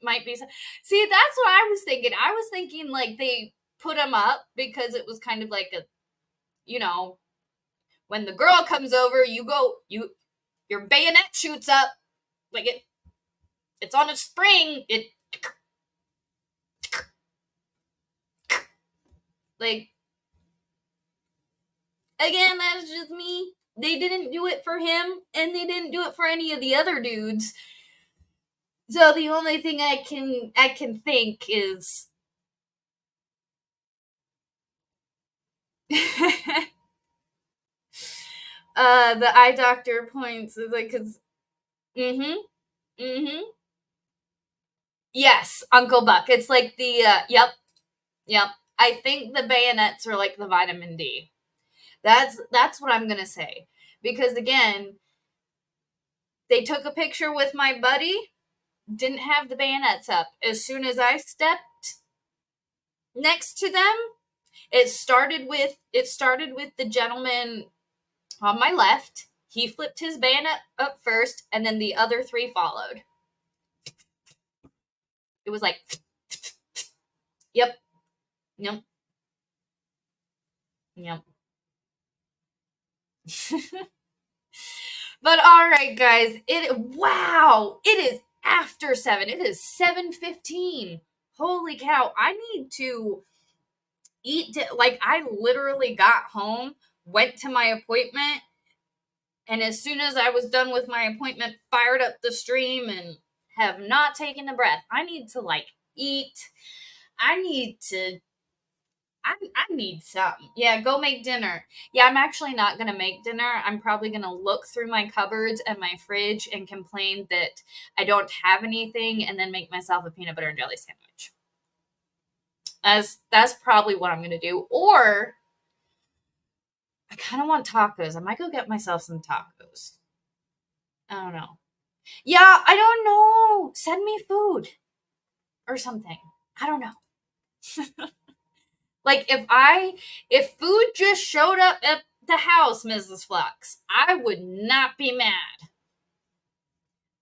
Might be. See, that's what I was thinking. I was thinking like they put them up because it was kind of like a, you know, when the girl comes over, your bayonet shoots up, like it's on a spring. It like, again, that's just me. They didn't do it for him, and they didn't do it for any of the other dudes. So the only thing I can think is the eye doctor points is like, cause yes, Uncle Buck. It's like the yep. I think the bayonets are like the vitamin D. That's what I'm gonna say. Because again, they took a picture with my buddy, didn't have the bayonets up. As soon as I stepped next to them, it started with the gentleman on my left. He flipped his bayonet up first, and then the other three followed. It was like, yep. But all right, guys, it is after 7. It is 7:15. Holy cow, I need to eat. Like, I literally got home, went to my appointment, and as soon as I was done with my appointment, fired up the stream and have not taken a breath. I need to like eat. I need something. Yeah, go make dinner. Yeah, I'm actually not going to make dinner. I'm probably going to look through my cupboards and my fridge and complain that I don't have anything and then make myself a peanut butter and jelly sandwich. That's probably what I'm going to do. Or I kind of want tacos. I might go get myself some tacos. I don't know. Yeah, I don't know. Send me food or something. I don't know. Like, if food just showed up at the house, Mrs. Flux, I would not be mad.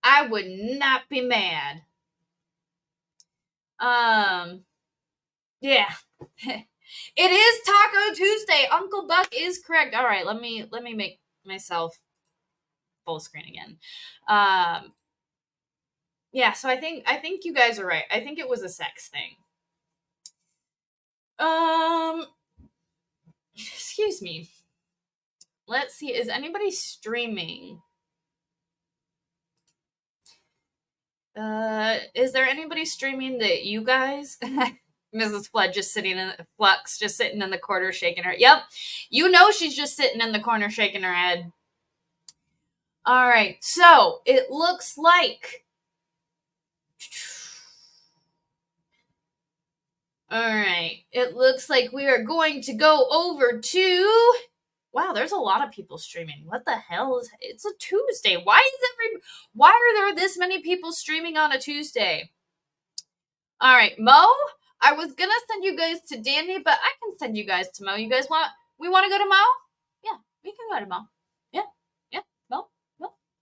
I would not be mad. Yeah. It is Taco Tuesday. Uncle Buck is correct. All right, let me make myself full screen again. Yeah, so I think you guys are right. I think it was a sex thing. Excuse me. Let's see. Is anybody streaming? Is there anybody streaming that you guys? Mrs. Flux just sitting in the corner shaking her. Yep. You know she's just sitting in the corner shaking her head. All right. So it looks like All right. It looks like we are going to go over to... Wow, there's a lot of people streaming. What the hell is... It's a Tuesday. Why are there this many people streaming on a Tuesday? All right, Mo, I was going to send you guys to Danny, but I can send you guys to Mo. You guys we want to go to Mo? Yeah, we can go to Mo. Yeah, Mo.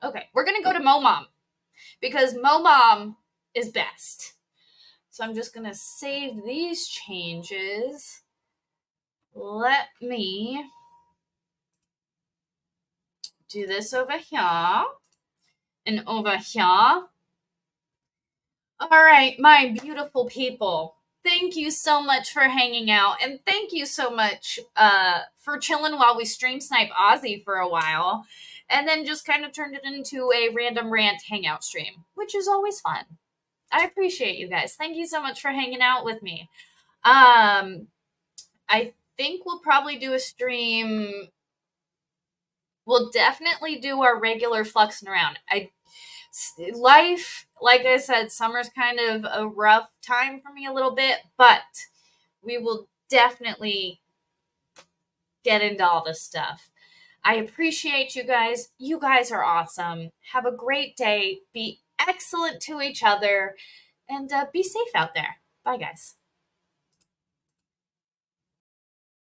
Okay, we're going to go to Mo Mom because Mo Mom is best. So I'm just going to save these changes. Let me do this over here and over here. All right, my beautiful people. Thank you so much for hanging out, and thank you so much for chilling while we stream snipe Ozzy for a while, and then just kind of turned it into a random rant hangout stream, which is always fun. I appreciate you guys. Thank you so much for hanging out with me. I think we'll probably do a stream. We'll definitely do our regular fluxing around. Life, like I said, summer's kind of a rough time for me a little bit, but we will definitely get into all this stuff. I appreciate you guys. You guys are awesome. Have a great day. Be excellent to each other, and be safe out there. Bye, guys.